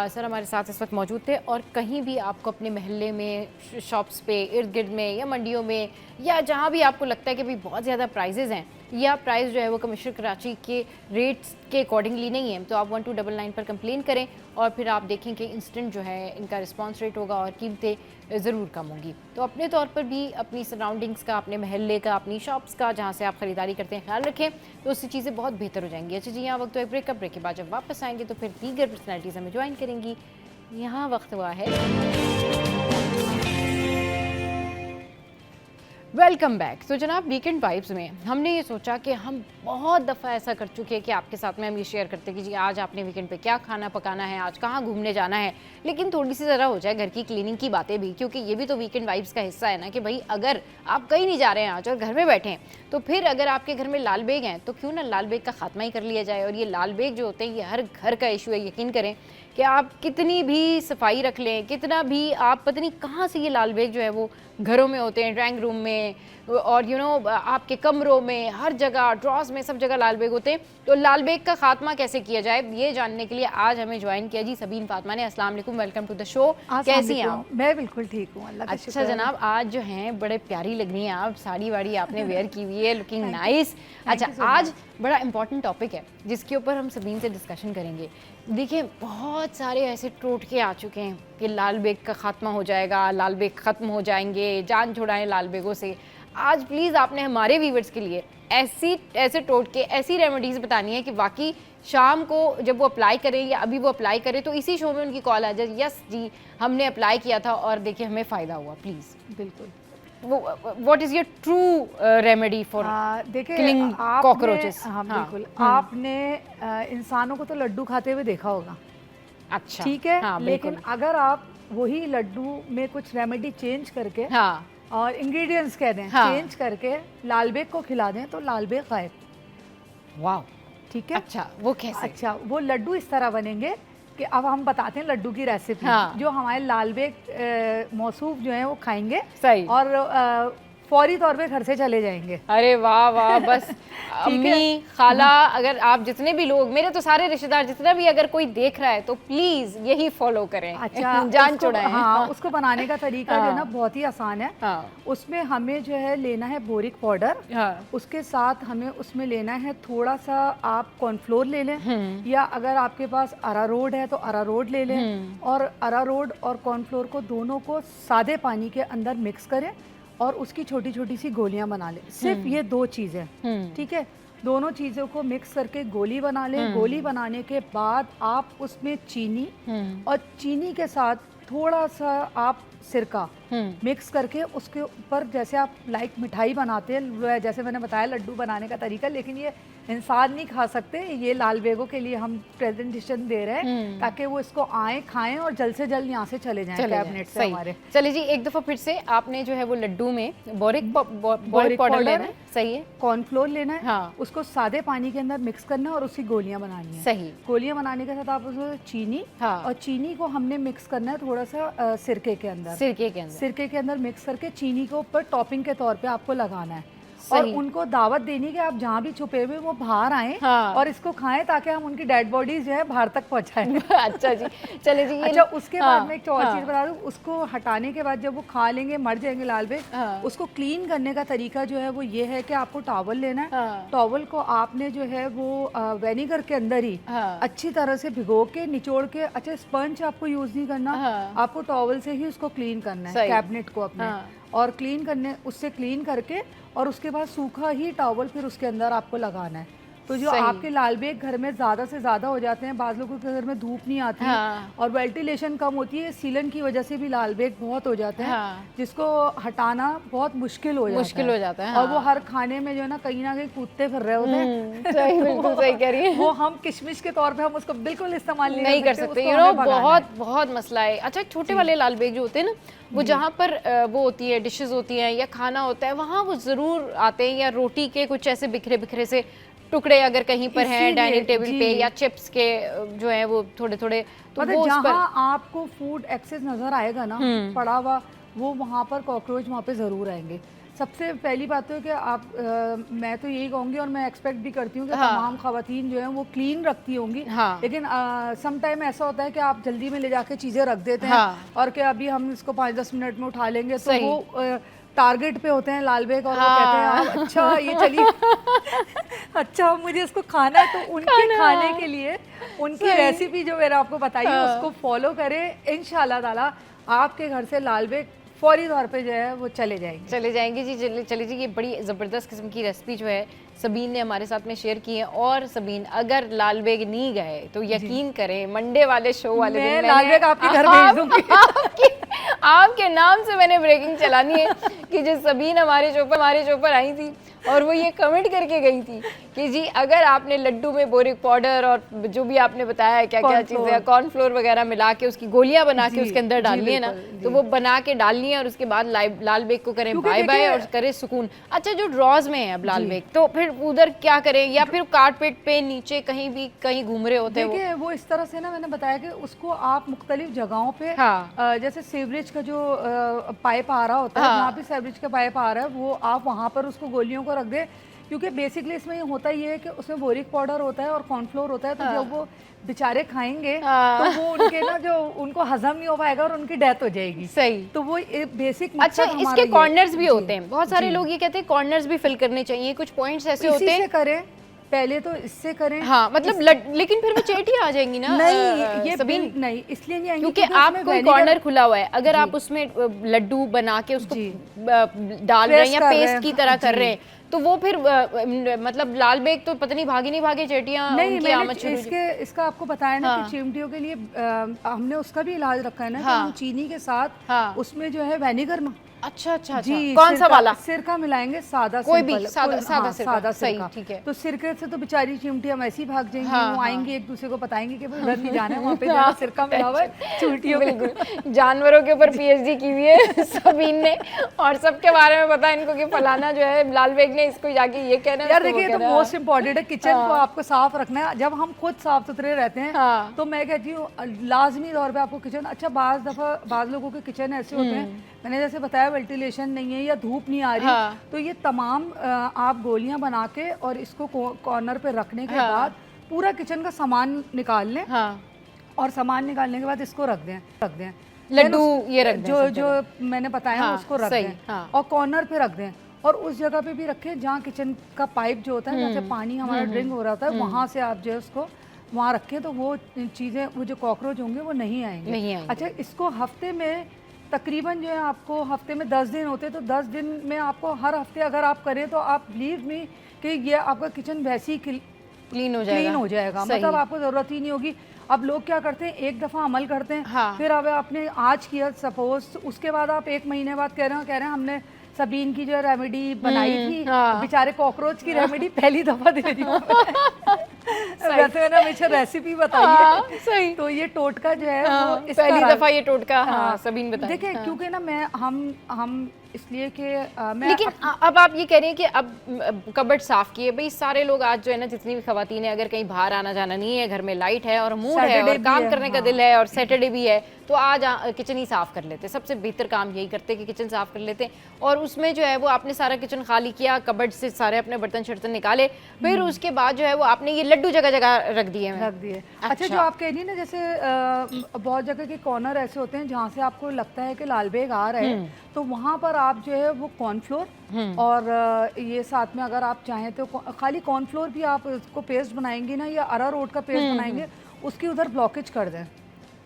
सर हमारे साथ इस वक्त मौजूद थे। और कहीं भी आपको अपने मोहल्ले में, शॉप्स पे, इर्द गिर्द में या मंडियों में या जहाँ भी आपको लगता है कि भाई बहुत ज़्यादा प्राइजेज़ हैं या प्राइस जो है वो कमिश्नर कराची के रेट्स के अकॉर्डिंगली नहीं है, तो आप 1299 पर कंप्लेन करें और फिर आप देखें कि इंस्टेंट जो है इनका रिस्पांस रेट होगा और कीमतें ज़रूर कम होंगी। तो अपने तौर पर भी अपनी सराउंडिंग्स का, अपने महल्ले का, अपनी शॉप्स का, जहाँ से आप ख़रीदारी करते हैं, ख्याल रखें, तो उससे चीज़ें बहुत बेहतर हो जाएंगी। अच्छा जी, यहाँ वक्त है ब्रेक के बाद जब वापस आएंगे तो फिर दीगर पर्सनैलिटीज़ हमें ज्वाइन करेंगी। यहाँ वक्त हुआ है वेलकम बैक। तो जनाब, वीकेंड वाइब्स में हमने ये सोचा कि हम बहुत दफ़ा ऐसा कर चुके हैं कि आपके साथ में हम ये शेयर करते हैं कि जी आज आपने वीकेंड पे क्या खाना पकाना है, आज कहाँ घूमने जाना है, लेकिन थोड़ी सी ज़रा हो जाए घर की क्लीनिंग की बातें भी, क्योंकि ये भी तो वीकेंड वाइब्स का हिस्सा है ना कि भाई अगर आप कहीं नहीं जा रहे हैं आज और घर में बैठे हैं, तो फिर अगर आपके घर में लाल बेग हैं तो क्यों ना लाल बेग का खात्मा ही कर लिया जाए। और ये लाल बेग जो होते हैं ये हर घर का इशू है। यकीन करें कि आप कितनी भी सफाई रख लें, कितना भी आप पता नहीं कहाँ से ये लाल बेग जो है वो घरों में होते हैं, ड्राइंग रूम में और आपके कमरों में, हर जगह, ड्रॉज में, सब जगह लाल बेग होते हैं। तो लाल बेग का खात्मा कैसे किया जाए, ये जानने के लिए आज हमें ज्वाइन किया जी सबीन फातिमा ने। अस्सलाम वालेकुम, वेलकम टू द शो। कैसी हैं आप? मैं बिल्कुल ठीक हूँ, अल्लाह का शुक्र है। अच्छा जनाब, आज जो हैं बड़े प्यारी लग रही हैं आप, साड़ी वाड़ी आपने वेयर की हुई है, लुकिंग नाइस। अच्छा, आज बड़ा इंपॉर्टेंट टॉपिक है जिसके ऊपर हम सबीन से डिस्कशन करेंगे। देखिए, बहुत सारे ऐसे टोटके आ चुके हैं कि लाल बेग का खात्मा हो जाएगा, लाल बेग ख़त्म हो जाएंगे, जान छुड़ाएं लाल बेगों से। आज प्लीज़ आपने हमारे व्यूवर्स के लिए ऐसे टोटके, ऐसी रेमेडीज़ बतानी है कि वाकई शाम को जब वो अप्लाई करें या अभी वो अप्लाई करें तो इसी शो में उनकी कॉल आ जाए, यस जी हमने अप्लाई किया था और देखिए हमें फ़ायदा हुआ। प्लीज़ बिल्कुल, what is your true remedy for killing cockroaches? हाँ बिल्कुल, आपने इंसानों को तो लड्डू खाते हुए देखा होगा, अच्छा ठीक है, हाँ, लेकिन अगर आप वही लड्डू में कुछ रेमेडी चेंज करके और इंग्रेडिएंट्स कह दें चेंज करके लाल बेग को खिला दें तो लाल बेग गायब। वाह, ठीक है। अच्छा, वो कैसे? अच्छा, वो लड्डू इस तरह बनेंगे कि अब हम बताते हैं लड्डू की रेसिपी। जो हमारे लाल बेग मौसूफ जो हैं वो खाएंगे सही और फौरी तौर पे घर से चले जाएंगे। अरे वाह वाह, बस अम्मी, खाला, अगर आप जितने भी लोग, मेरे तो सारे रिश्तेदार, जितना भी अगर कोई देख रहा है तो प्लीज यही फॉलो करें। अच्छा, जान छुड़ाएं। हाँ, उसको बनाने का तरीका जो है ना बहुत ही आसान है। उसमें हमें जो है लेना है बोरिक पाउडर, उसके साथ हमें उसमें लेना है थोड़ा सा आप कॉर्नफ्लोर ले लें, या अगर आपके पास अरारोट है तो अरारोट ले लें, और अरारोट और कॉर्नफ्लोर को दोनों को सादे पानी के अंदर मिक्स करें और उसकी छोटी छोटी सी गोलियां बना लें। सिर्फ ये दो चीज़ें, ठीक है, दोनों चीज़ों को मिक्स करके गोली बना लें। गोली बनाने के बाद आप उसमें चीनी और चीनी के साथ थोड़ा सा आप सिरका मिक्स करके उसके ऊपर, जैसे आप लाइक मिठाई बनाते हैं, जैसे मैंने बताया लड्डू बनाने का तरीका, लेकिन ये इंसान नहीं खा सकते, ये लाल बेगों के लिए हम प्रेजेंटेशन दे रहे हैं ताकि वो इसको आए, खाएं और जल्द से जल्द यहाँ से चले जाएं कैबिनेट से हमारे। चलिए जी, एक दफ़ा फिर से आपने जो है वो लड्डू में बोरिक पाउडर लेना है, सही है, कॉर्नफ्लोर लेना है, उसको सादे पानी के अंदर मिक्स करना है और उसकी गोलियां बनानी है। सही, गोलियां बनाने के साथ आप उसमें चीनी और चीनी को हमने मिक्स करना है थोड़ा सा सिरके के अंदर, सिरके के अंदर मिक्स करके चीनी को ऊपर टॉपिंग के तौर पे आपको लगाना है और उनको दावत देनी कि आप जहाँ भी छुपे हुए वो बाहर आएं और इसको खाएं ताकि हम उनकी डेड बॉडीज जो है बाहर तक पहुँचाएं। अच्छा जी, चले जी। अच्छा, उसके बाद में एक और चीज़ बता दूँ, उसको हटाने के बाद जब वो खा लेंगे, मर जाएंगे लाल बेग, उसको क्लीन करने का तरीका जो है वो ये है कि आपको टॉवल लेना है, टॉवल को आपने जो है वो विनेगर के अंदर ही अच्छी तरह से भिगो के निचोड़ के, अच्छा स्पंज आपको यूज़ नहीं करना, आपको टॉवल से ही उसको क्लीन करना है कैबिनेट को अपने, और क्लीन करने, उससे क्लीन करके और उसके बाद सूखा ही टॉवल फिर उसके अंदर आपको लगाना है तो जो आपके लाल बेग घर में ज़्यादा से ज़्यादा हो जाते हैं, बाज़ लोगों के घर में धूप नहीं आती और वेंटिलेशन कम होती है, सीलन की वजह से भी लाल बेग बहुत हो जाते हैं, जिसको हटाना बहुत मुश्किल हो जाता है। और वो हर खाने में जो है ना कहीं कूदते फिर रहे होते हैं। सही, बिल्कुल सही कह रही है। वो हम किशमिश के तौर पे हम उसको बिल्कुल इस्तेमाल नहीं कर सकते, बहुत मसला है। अच्छा, छोटे वाले लाल बेग जो होते हैं ना, वो जहाँ पर वो होती है, डिशेस होती हैं या खाना होता है, वहाँ वो ज़रूर आते हैं, या रोटी के कुछ ऐसे बिखरे बिखरे से टुकड़े अगर कहीं पर हैं डाइनिंग टेबल पे, या चिप्स के जो है वो थोड़े थोड़े, तो वो जहाँ आपको फूड एक्सेस नजर आएगा ना पड़ा हुआ, वो वहाँ पर कॉकरोच वहाँ पे ज़रूर आएंगे। सबसे पहली बात तो है कि आप मैं तो यही कहूँगी और मैं एक्सपेक्ट भी करती हूँ कि तमाम खवातीन जो हैं वो क्लीन रखती होंगी, लेकिन सम टाइम ऐसा होता है कि आप जल्दी में ले जाके चीज़ें रख देते हैं और कि अभी हम इसको 5-10 मिनट में उठा लेंगे, तो वो टारगेट पे होते हैं लाल बेग और वो कहते हैं अच्छा ये चलिए अच्छा मुझे इसको खाना है, तो उनके खाने के लिए उनकी रेसिपी जो मैंने आपको बताई है उसको फॉलो करें, इंशाल्लाह ताला आपके घर से लाल बेग फौरी तौर पे जो है वो चले जाएंगे जी। चले जी, ये बड़ी ज़बरदस्त किस्म की रेसिपी जो है सबीन ने हमारे साथ में शेयर की है। और सबीन, अगर लाल बेग नहीं गए तो यकीन करें मंडे वाले शो वाले दिन लाल बेग आपके घर भेज दूंगी। आपके नाम से मैंने ब्रेकिंग चलानी है कि जो सबीन हमारे शो पर आई थी और वो ये कमेंट करके गई थी कि जी अगर आपने लड्डू में बोरिक पाउडर और जो भी आपने बताया क्या क्या चीज़ें, कॉर्नफ्लोर वगैरह मिला के उसकी गोलियां बना के उसके अंदर डालनी है ना, तो वो बना के डालनी है और उसके बाद लाल बेग को करें बाय बाय और करें सुकून। अच्छा, जो ड्रॉज में है अब लाल बेग, तो फिर उधर क्या करें, या फिर कारपेट पे नीचे कहीं घूम रहे होते हैं? देखिए वो इस तरह से ना, मैंने बताया कि उसको आप मुख्तलिफ जगहों पे जैसे सीवरेज का जो पाइप आ रहा होता है, जहाँ पे सीवरेज का पाइप आ रहा है, वो आप वहाँ पर उसको गोलियों को रख दे, क्योंकि बेसिकली इसमें ये होता ही है कि उसमें बोरिक पाउडर होता है और कॉर्नफ्लोर होता है, तो जब वो बेचारे खाएंगे तो वो उनके ना जो उनको हजम नहीं हो पाएगा और उनकी डेथ हो जाएगी। सही, तो वो बेसिक। अच्छा, इसके कॉर्नर्स भी होते हैं, बहुत सारे लोग ये कहते हैं कॉर्नर्स भी फिल करने चाहिए, कुछ पॉइंट्स ऐसे होते हैं। करें पहले तो इससे करें, हाँ मतलब लेकिन फिर वो चेटियां आ जाएंगी ना। नहीं, ये नहीं इसलिए नहीं आएंगी क्योंकि आप कोई कॉर्नर खुला हुआ है, अगर आप उसमें लड्डू बना के उसको डाल रहे हैं या पेस्ट की तरह कर रहे हैं, तो वो फिर मतलब लाल बेग तो पता नहीं भागे चेटियां उनकी आमद शुरू। इसका आपको बताया ना कि चिमटियों के लिए हमने उसका भी इलाज रखा है ना, कि हम चीनी के साथ उसमें जो है विनेगर में, अच्छा जी, कौन सा वाला सिरका मिलाएंगे, सादा कोई भी सादा सिरका, ठीक है। तो सिरके से तो बेचारी चिमटी हम ऐसी भाग जाएंगी, वो आएंगी एक दूसरे को बताएंगे कि भाई उधर नहीं जाना है, वहाँ पे सिरका मिला हुआ है चिमटियों। बिल्कुल, जानवरों के ऊपर पीएचडी की हुई है सबीन ने, और सबके बारे में पता है इनको कि फलाना जो है लाल बेग ने इसको जाके ये कहना है। यार देखिए, तो मोस्ट इम्पोर्टेंट है, किचन को आपको साफ रखना है। जब हम खुद साफ सुथरे रहते हैं तो मैं कहती हूँ लाजमी तौर पर आपको किचन, अच्छा बाज़ लोगों के किचन ऐसे होते हैं, मैंने जैसे बताया वेंटिलेशन नहीं है या धूप नहीं आ रही, तो ये तमाम आप गोलियां बना के और इसको कॉर्नर पे रखने के बाद पूरा किचन का सामान निकाल लें, और सामान निकालने के बाद इसको रख दें लड्डू ये रख दें, जो मैंने बताया उसको रख दें और कॉर्नर पे रख दें, और उस जगह पे भी रखें जहाँ किचन का पाइप जो होता है, जहाँ से पानी हमारा ड्रिंक हो रहा था, वहाँ से आप जो है उसको वहाँ रखें, तो वो चीज़ें, वो जो कॉकरोच होंगे वो नहीं आएंगे। अच्छा, इसको हफ्ते में तकरीबन जो है आपको हफ्ते में 10 दिन होते हैं, तो 10 दिन में आपको हर हफ्ते अगर आप करें तो आप बिलीव मी कि ये आपका किचन वैसे ही क्लीन हो जाएगा। मतलब आपको ज़रूरत ही नहीं होगी। अब लोग क्या करते हैं, एक दफ़ा अमल करते हैं, फिर अब आपने आज किया सपोज, उसके बाद आप 1 महीने बाद कह रहे हैं हमने सबीन की जो रेमेडी बनाई थी, बेचारे कॉकरोच की रेमेडी पहली दफ़ा दे रही हूँ। वैसे ना मुझे रेसिपी बताइए। सही, तो ये टोटका जो है वो पहली दफ़ा ये टोटका सबीन बताया। देखिए, क्योंकि ना हम इसलिए कि लेकिन अब आप ये कह रहे हैं कि अब कबर्ड साफ किए, भाई सारे लोग आज जो है ना, जितनी भी खवातीन है, अगर कहीं बाहर आना जाना नहीं है, घर में लाइट है और मूड है और काम करने का दिल है और सैटरडे भी है, तो आज किचन ही साफ कर लेते। सबसे बेहतर काम यही करते कि किचन साफ कर लेते, और उसमें जो है वो आपने सारा किचन खाली किया, कबर्ड से सारे अपने बर्तन शर्तन निकाले, फिर उसके बाद जो है वो आपने ये लड्डू जगह जगह रख दिए। अच्छा, जो आप कह रही है ना, जैसे बहुत जगह के कॉर्नर ऐसे होते हैं जहाँ से आपको लगता है कि लाल बेग आ रहे हैं, तो वहाँ पर आप जो है वो कॉर्नफ्लोर और ये साथ में अगर आप चाहें तो खाली कॉर्नफ्लोर भी आप इसको पेस्ट बनाएंगे ना, या अरारोट का पेस्ट बनाएंगे, उसकी उधर ब्लॉकेज कर दें।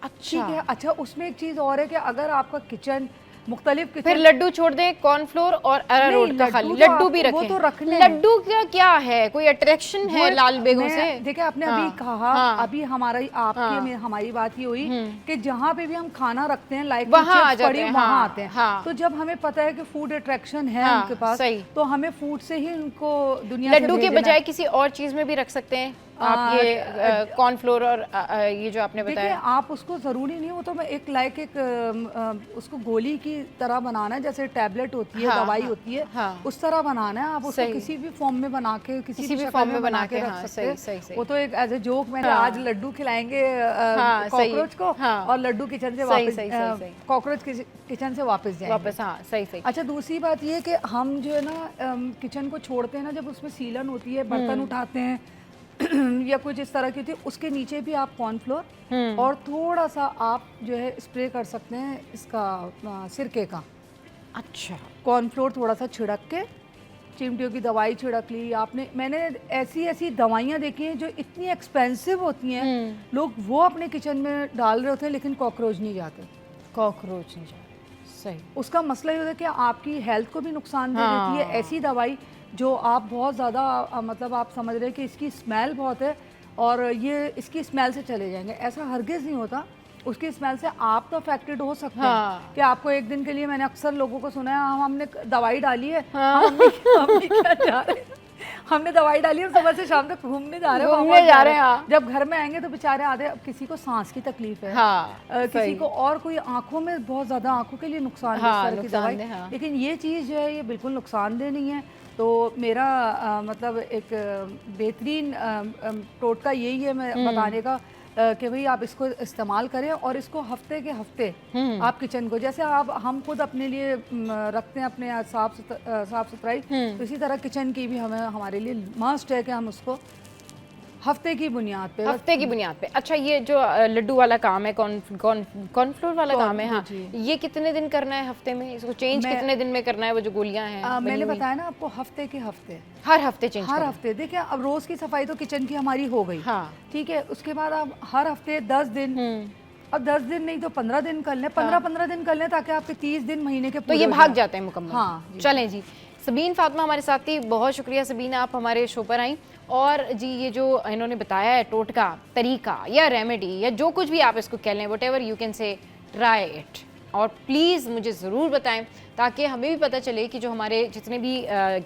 अच्छा, ठीक है। अच्छा, उसमें एक चीज़ और है कि अगर आपका किचन मुख्तलिफ किचन। फिर लड्डू छोड़ दें, कॉर्नफ्लोर और अरारोट का खाली, लड्डू भी रखें। वो तो रखने लड्डू का क्या है, कोई अट्रैक्शन है लाल बेगों से? देखिए आपने अभी कहा, अभी हमारी आपकी हमारी बात ये हुई कि जहाँ पे भी हम खाना रखते हैं लाइक वहाँ वहाँ आते हैं। तो जब हमें पता है कि फूड अट्रैक्शन है उनके पास, तो हमें फूड से ही उनको दुनिया लड्डू के बजाय किसी और चीज में भी रख सकते हैं आप, ये कॉर्नफ्लोर और ये जो आपने बताया। आप उसको ज़रूरी नहीं, वो तो मैं एक लाइक एक उसको गोली की तरह बनाना है, जैसे टैबलेट होती है, दवाई होती है, उस तरह बनाना है। आप उसको किसी भी फॉर्म में बना के, किसी भी फॉर्म में बना के रख सकते हैं। वो तो एक एज ए जोक मैंने आज लड्डू खिलाएंगे कॉकरोच को और लड्डू किचन से वापस, कॉकरोच किचन से वापस जाएंगे वापस। हाँ सही सही। अच्छा, दूसरी बात ये कि हम जो है ना किचन को छोड़ते हैं ना, जब उसमें सीलन होती है, बर्तन उठाते हैं या कुछ इस तरह की होती है, उसके नीचे भी आप कॉर्नफ्लोर और थोड़ा सा आप जो है स्प्रे कर सकते हैं इसका सिरके का। अच्छा, कॉर्नफ्लोर थोड़ा सा छिड़क के, चिमटियों की दवाई छिड़क ली आपने। मैंने ऐसी दवाइयाँ देखी हैं जो इतनी एक्सपेंसिव होती हैं, लोग वो अपने किचन में डाल रहे होते हैं, लेकिन कॉकरोच नहीं जाते। कॉकरोच नहीं जाते, सही। उसका मसला ये होता है कि आपकी हेल्थ को भी नुकसान दे देती है। ऐसी दवाई जो आप बहुत ज़्यादा मतलब आप समझ रहे हैं कि इसकी स्मेल बहुत है और ये इसकी स्मेल से चले जाएंगे, ऐसा हरगिज़ नहीं होता। उसकी स्मेल से आप तो अफेक्टेड हो सकते हैं कि आपको एक दिन के लिए, मैंने अक्सर लोगों को सुना है, हमने दवाई डाली है, हम क्या जा रहे हैं, हमने दवाई डाली है, सुबह से शाम तक घूमने जा रहे हैं। जब घर में आएंगे तो बेचारे आधे, अब किसी को सांस की तकलीफ है, किसी को और कोई आंखों में बहुत ज़्यादा, आंखों के लिए नुकसान है की दवाई, लेकिन ये चीज़ जो है ये बिल्कुल नुकसानदेह नहीं है। तो मेरा मतलब एक बेहतरीन टोटका यही है मैं बताने का कि भाई आप इसको इस्तेमाल करें और इसको हफ्ते के हफ्ते आप किचन को, जैसे आप हम खुद अपने लिए रखते हैं अपने साफ सुथराई, तो इसी तरह किचन की भी हमें हमारे लिए मस्ट है कि हम उसको हफ्ते की बुनियाद पे। अच्छा, ये जो लड्डू वाला काम है, कॉर्नफ्लोर वाला काम है, हाँ, ये कितने दिन करना है हफ्ते में? इसको चेंज कितने दिन में करना है? वो जो गोलियां हैं मैंने बताया ना आपको, हफ्ते के हफ्ते, हर हफ्ते चेंज, हर हफ्ते। देखिए अब रोज की सफाई तो किचन की हमारी हो गई, ठीक है, उसके बाद आप हर हफ्ते 10 दिन, अब 10 दिन नहीं तो 15 दिन कर लें, 15 दिन कर लें, ताकि आपके 30 दिन महीने के तो ये भाग जाते हैं मुकम्मल। हाँ, चलें जी। सबीन फातिमा हमारे साथ थी, बहुत शुक्रिया सबीन, आप हमारे शो पर आई। और जी ये जो इन्होंने बताया है टोटका, तरीका या रेमेडी या जो कुछ भी आप इसको कह लें, what ever you can say, try it. और प्लीज़ मुझे ज़रूर बताएं ताकि हमें भी पता चले कि जो हमारे जितने भी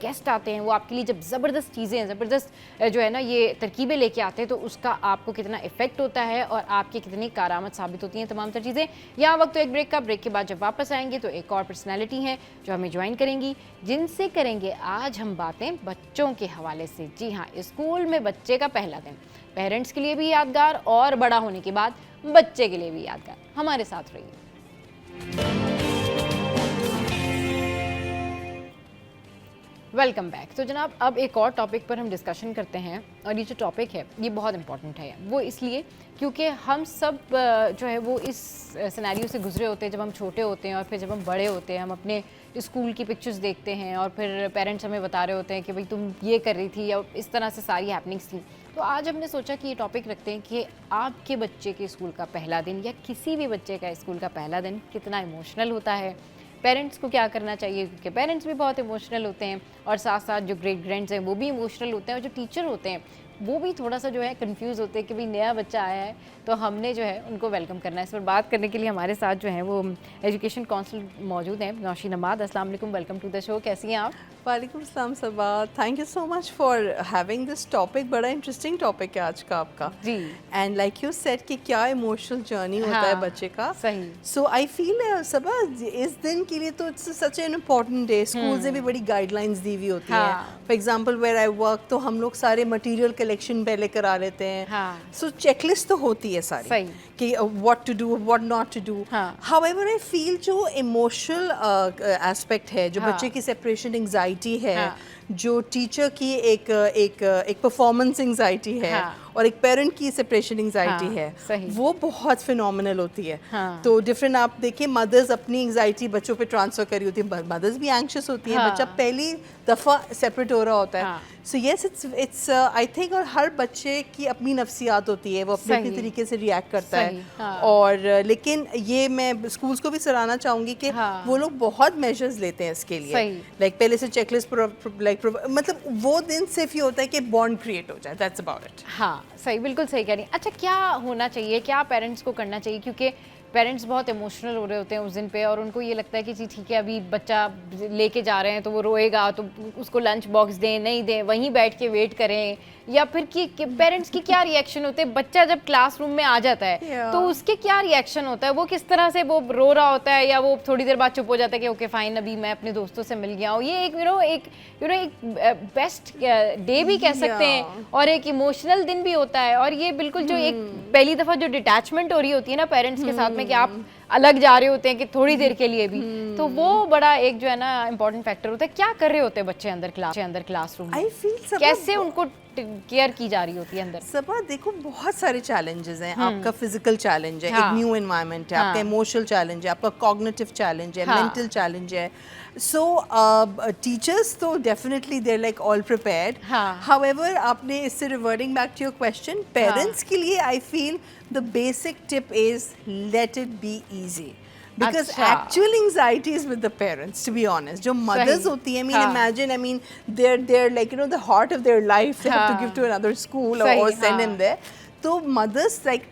गेस्ट आते हैं वो आपके लिए जब ज़बरदस्त चीज़ें, ज़बरदस्त जो है ना ये तरकीबें लेके आते हैं, तो उसका आपको कितना इफ़ेक्ट होता है और आपकी कितनी कारामद साबित होती हैं तमाम तर चीज़ें। यहाँ वक्त तो एक ब्रेक का, ब्रेक के बाद जब वापस आएंगे तो एक और पर्सनैलिटी हैं जो हमें ज्वाइन करेंगी, जिनसे करेंगे आज हम बातें बच्चों के हवाले से। जी हाँ, स्कूल में बच्चे का पहला दिन पेरेंट्स के लिए भी यादगार और बड़ा होने के बाद बच्चे के लिए भी यादगार। हमारे साथ रहिए। Welcome back. तो जनाब अब एक और टॉपिक पर हम डिस्कशन करते हैं, और ये जो टॉपिक है ये बहुत इंपॉर्टेंट है। वो इसलिए क्योंकि हम सब जो है वो इस सिनेरियो से गुजरे होते हैं जब हम छोटे होते हैं, और फिर जब हम बड़े होते हैं हम अपने स्कूल की पिक्चर्स देखते हैं और फिर पेरेंट्स हमें बता रहे होते हैं कि भाई तुम ये कर रही थी, या इस तरह से सारी हैपनिंग्स थी। तो आज हमने सोचा कि ये टॉपिक रखते हैं कि आपके बच्चे के स्कूल का पहला दिन या किसी भी बच्चे का स्कूल का पहला दिन कितना इमोशनल होता है, पेरेंट्स को क्या करना चाहिए, क्योंकि पेरेंट्स भी बहुत इमोशनल होते हैं, और साथ साथ जो ग्रेट ग्रैंड्स हैं वो भी इमोशनल होते हैं, और जो टीचर होते हैं वो भी थोड़ा सा जो है कंफ्यूज होते हैं कि भाई नया बच्चा आया है तो हमने जो है उनको वेलकम करना है। इस पर बात करने के लिए हमारे साथ जो है वो एजुकेशन काउंसिल मौजूद हैं, नौशीन अहमद। अस्सलाम वालेकुम, वेलकम टू द शो। कैसी हैं आप? वालेकुम सलाम Saba, thank you so much for having this topic. बड़ा इंटरेस्टिंग टॉपिक है आज का आपका जी। एंड लाइक यू सेड कि क्या इमोशनल जर्नी होता है बच्चे का। सही। सो आई फील सबा इस दिन के लिए तो it's such an important day. School से भी बड़ी गाइडलाइंस दी हुई होती हैं। For example where I work, तो हम लोग सारे मटेरियल कलेक्शन पहले करा लेते हैं। सो चेकलिस्ट तो होती है सारी कि what to do, what not to do. However I feel जो इमोशनल एस्पेक्ट है, जो बच्चे की सेपरेशन एंजाइटी है, जो टीचर की एक परफॉर्मेंस एंजाइटी है और एक पेरेंट की सेपरेशन एंजाइटी है, वो बहुत फिनोमिनल होती है। तो डिफरेंट आप देखिए, मदर्स अपनी एंजाइटी बच्चों पे ट्रांसफर करी होती है, मदर्स भी एंग्शियस होती हैं, बच्चा पहली दफ़ा सेपरेट हो रहा होता है। So yes, it's I think, और हर बच्चे की अपनी नफ्सियात होती है, वो अपने अपने तरीके से रिएक्ट करता है। और लेकिन ये मैं स्कूल्स को भी सराहना चाहूँगी कि वो लोग बहुत मेजर्स लेते हैं इसके लिए। लाइक पहले से चेकलिस्ट मतलब वो दिन सिर्फ ये होता है कि बॉन्ड क्रिएट हो जाए, दैट्स अबाउट इट। हाँ सही, बिल्कुल सही कह रही हैं। अच्छा, क्या होना चाहिए, क्या पेरेंट्स को करना चाहिए, क्योंकि पेरेंट्स बहुत इमोशनल हो रहे होते हैं उस दिन पे और उनको ये लगता है कि जी ठीक है, अभी बच्चा लेके जा रहे हैं तो वो रोएगा, तो उसको लंच बॉक्स दें नहीं दें, वहीं बैठ के वेट करें, या फिर कि पेरेंट्स की क्या रिएक्शन होते हैं, बच्चा जब क्लासरूम में आ जाता है तो उसके क्या रिएक्शन होता है, वो किस तरह से वो रो रहा होता है, या वो थोड़ी देर बाद चुप हो जाता है कि ओके फाइन, अभी मैं अपने दोस्तों से मिल गया हूँ। ये एक एक बेस्ट डे भी कह सकते हैं और एक इमोशनल दिन भी होता है। और ये बिल्कुल जो एक पहली दफ़ा जो डिटैचमेंट हो रही होती है ना पेरेंट्स के साथ में, कि आप अलग जा रहे होते हैं कि थोड़ी देर के लिए भी, तो वो बड़ा एक जो है ना इम्पोर्टेंट फैक्टर होता है। क्या कर रहे होते हैं बच्चे अंदर क्लासरूम में, कैसे उनको केयर की जा रही होती है अंदर? सबा देखो, बहुत सारे चैलेंजेस हैं। आपका फिजिकल चैलेंज है, एक न्यू एनवायरनमेंट है, आपका इमोशनल चैलेंज है, आपका कॉग्निटिव चैलेंज है, मेंटल चैलेंज है। सो टीचर्स तो definitely they're like all prepared. However, आपने इससे reverting back to your question, parents के लिए I feel the basic tip is let it be easy, because actual anxiety is with the parents, to be honest. जो mothers होती हैं, I mean they're like, you know, the heart of their life, they have to give to another school or send him there. तो mothers like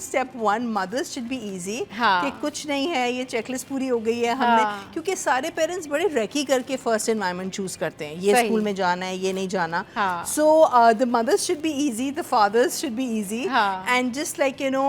step one mothers should be easy, कि कुछ नहीं है, ये checklist पूरी हो गई है हमने, क्योंकि सारे पेरेंट्स बड़े रेकी करके फर्स्ट एनवायरनमेंट चूज करते हैं, ये स्कूल में जाना है, ये नहीं जाना। So the mothers should be easy, the fathers should be easy, and just like you know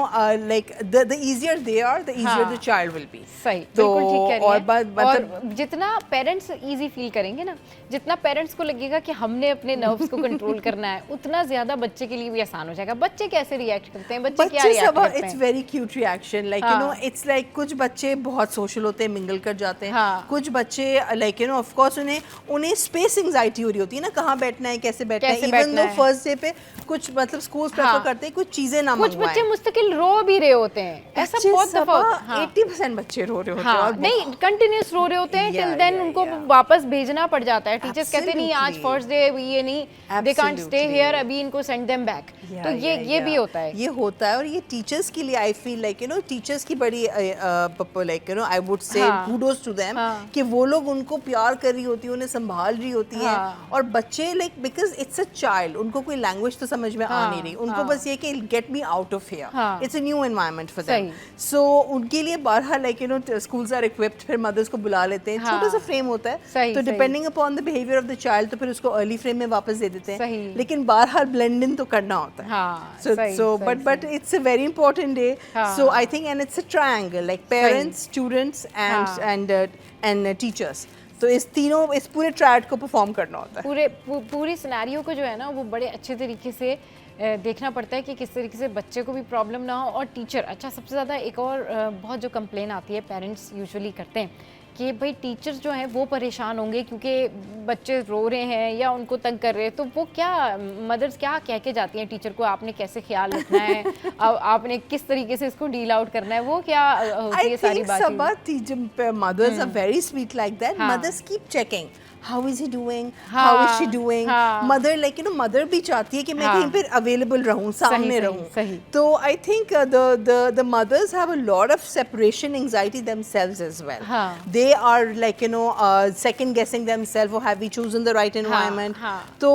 like the easier they are, the easier the child will be. सही, बिल्कुल ठीक कह रही हैं। और जितना पेरेंट्स इजी फील करेंगे ना, जितना पेरेंट्स को लगेगा कि हमने अपने नर्व्स को कंट्रोल करना है, उतना ज्यादा बच्चे के लिए भी आसान हो जाएगा। बच्चे कैसे रिएक्ट करते हैं, बच्चे क्या रिएक्ट करते हैं? It's very cute reaction, like you no, it's like कुछ बच्चे बहुत सोशल होते हैं, मिंगल कर जाते हैं। कुछ बच्चे like you no, of course उन्हें स्पेस एंजाइटी हो रही होती है ना, कहाँ बैठना है, कैसे बैठना है। इवन दो फर्स्ट डे पे कुछ मतलब स्कूल्स प्रेफर करते हैं कुछ चीजें ना मंगवाएं। कुछ बच्चे मुस्तकिल रो भी रहे होते हैं, ऐसा बहुत दफा 80% बच्चे रो रहे होते हैं, और नहीं कंटिन्यूस रो रहे होते हैं, टिल देन उनको वापस भेजना पड़ जाता है। टीचर्स कहते नहीं आज फर्स्ट डे, ये नहीं, दे कांट स्टे हियर, अभी इनको सेंड देम बैक। तो ये भी होता है, ये होता है। और ये टीचर्स के लिए I feel like you know, teachers की बड़ी like you know, I would say kudos to them, कि वो लोग उनको प्यार कर रही होती है, उन्हें संभाल रही होती है। और बच्चे like because it's a child, उनको कोई लैंग्वेज तो समझ में आ नहीं रही, उनको बस ये कि get me out of here, it's a new environment for them. So उनके लिए बारहा like you know, schools are equipped, फिर मदर्स को बुला लेते हैं, छोटा सा फ्रेम होता है, तो depending upon the behaviour of the child, तो फिर उसको अर्ली फ्रेम में वापस दे देते हैं, लेकिन बारहा ब्लेंड इन तो करना होता है। So but it's a very important day. So I think, and it's a triangle, like parents, students and teachers. तो इस पूरे ट्रायड को परफॉर्म करना होता है। पूरी सिनेरियो को जो है ना, वो बड़े अच्छे तरीके से देखना पड़ता है कि किस तरीके से बच्चे को भी प्रॉब्लम ना हो और टीचर। अच्छा, सबसे ज़्यादा एक और बहुत जो कंप्लेन आती है पेरेंट्स यूजुअली करते हैं कि भाई टीचर्स जो हैं वो परेशान होंगे क्योंकि बच्चे रो रहे हैं या उनको तंग कर रहे हैं, तो वो क्या मदर्स क्या कह के जाती हैं टीचर को, आपने कैसे ख्याल रखना है, आपने किस तरीके से इसको डील आउट करना है, वो क्या होती है सारी बातें? Mothers are very sweet like that, mothers keep checking how is he doing, how is she doing, mother like you know, mother भी चाहती है कि मैं कहीं पर अवेलेबल रहूं, सामने रहूं। तो I think the mothers have a lot of separation anxiety themselves as well. They are like you know second guessing themselves, have we chosen the right environment? तो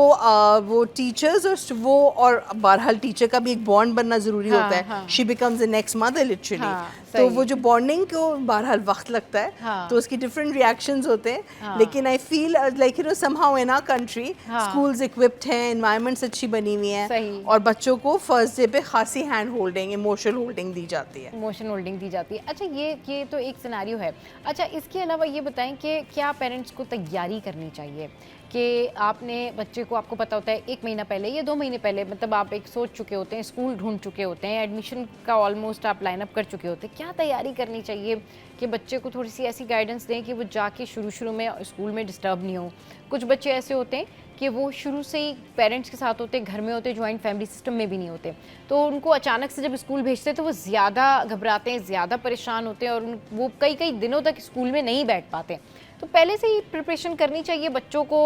वो teachers और बहरहाल टीचर का भी एक बॉन्ड बनना जरूरी होता है। She becomes the next mother literally. तो वो जो बॉन्डिंग को बहरहाल वक्त लगता है, तो उसकी डिफरेंट रिएक्शंस होते हैं, लेकिन I feel like you know somehow in our country schools equipped हैं, environments अच्छी बनी हुई हैं, और बच्चों को फर्स्ट डे पे खासी hand holding, emotional holding the जाती है। इमोशनल होल्डिंग दी जाती है। अच्छा, ये तो एक सिनेरियो है। अच्छा, इसके अलावा ये बताएं कि क्या पेरेंट्स को तैयारी करनी चाहिए कि आपने बच्चे को, आपको पता होता है 1 महीना पहले या 2 महीने पहले, मतलब आप एक सोच चुके होते हैं, स्कूल ढूंढ चुके होते हैं, एडमिशन का ऑलमोस्ट आप लाइन अप कर चुके होते हैं, क्या तैयारी करनी चाहिए कि बच्चे को थोड़ी सी ऐसी गाइडेंस दें कि वो जाके शुरू में स्कूल में डिस्टर्ब नहीं हो। कुछ बच्चे ऐसे होते हैं कि वो शुरू से ही पेरेंट्स के साथ होते, घर में होते, जॉइंट फैमिली सिस्टम में भी नहीं होते, तो उनको अचानक से जब स्कूल भेजते हैं तो वो ज़्यादा घबराते हैं, ज़्यादा परेशान होते हैं और वो कई दिनों तक स्कूल में नहीं बैठ पाते। तो पहले से ही प्रिपरेशन करनी चाहिए बच्चों को